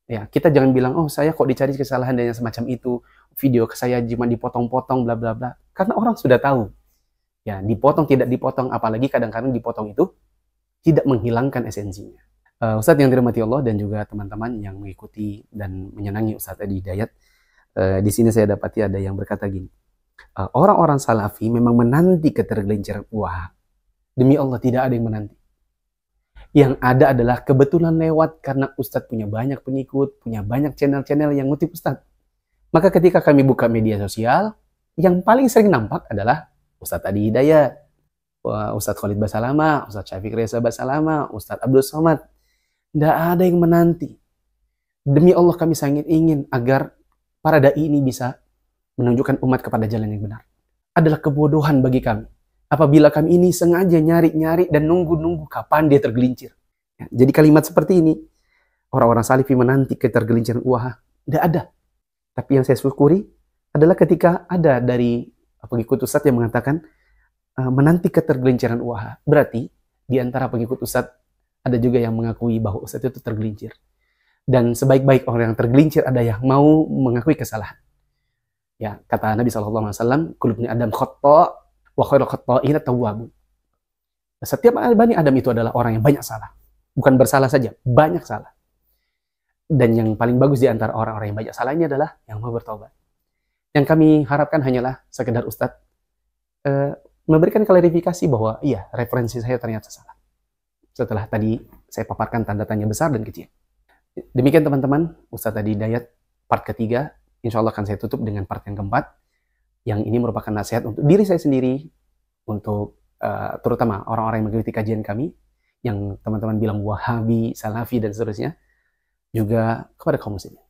Ya, kita jangan bilang, oh saya kok dicari kesalahan dan yang semacam itu, video ke saya cuma dipotong-potong, bla bla bla. Karena orang sudah tahu. Ya, dipotong tidak dipotong, apalagi kadang-kadang dipotong itu tidak menghilangkan esensinya. Ustadz yang dirahmati Allah dan juga teman-teman yang mengikuti dan menyenangi Ustadz Adi Hidayat, di sini saya dapati ada yang berkata gini, orang-orang salafi memang menanti ketergelinciran. Wah, demi Allah tidak ada yang menanti. Yang ada adalah kebetulan lewat karena Ustadz punya banyak pengikut, punya banyak channel-channel yang ngutip Ustadz. Maka ketika kami buka media sosial, yang paling sering nampak adalah Ustadz Adi Hidayat, Ustadz Khalid Basalama, Ustadz Syafiq Reza Basalama, Ustadz Abdul Somad. Tidak ada yang menanti. Demi Allah kami sangat ingin agar para dai ini bisa menunjukkan umat kepada jalan yang benar. Adalah kebodohan bagi kami apabila kami ini sengaja nyari-nyari dan nunggu-nunggu kapan dia tergelincir. Ya, jadi kalimat seperti ini, orang-orang salafi menanti ketergelinciran uaha, tidak ada. Tapi yang saya syukuri adalah ketika ada dari pengikut Ustadz yang mengatakan menanti ketergelinciran uaha. Berarti di antara pengikut Ustadz ada juga yang mengakui bahwa Ustadz itu tergelincir. Dan sebaik-baik orang yang tergelincir ada yang mau mengakui kesalahan. Ya, kata Nabi SAW, kullu bani Adam khata' wa khairul khata'ina tawwabun. Setiap bani Adam itu adalah orang yang banyak salah. Bukan bersalah saja, banyak salah. Dan yang paling bagus di antara orang-orang yang banyak salahnya adalah yang mau bertobat. Yang kami harapkan hanyalah sekedar Ustadz memberikan klarifikasi bahwa iya, referensi saya ternyata salah. Setelah tadi saya paparkan tanda tanya besar dan kecil. Demikian teman-teman, Ustadz Adi Hidayat part ketiga. Insya Allah akan saya tutup dengan part yang keempat. Yang ini merupakan nasihat untuk diri saya sendiri, untuk terutama orang-orang yang mengikuti kajian kami, yang teman-teman bilang Wahabi, Salafi, dan seterusnya, juga kepada kaum muslimin.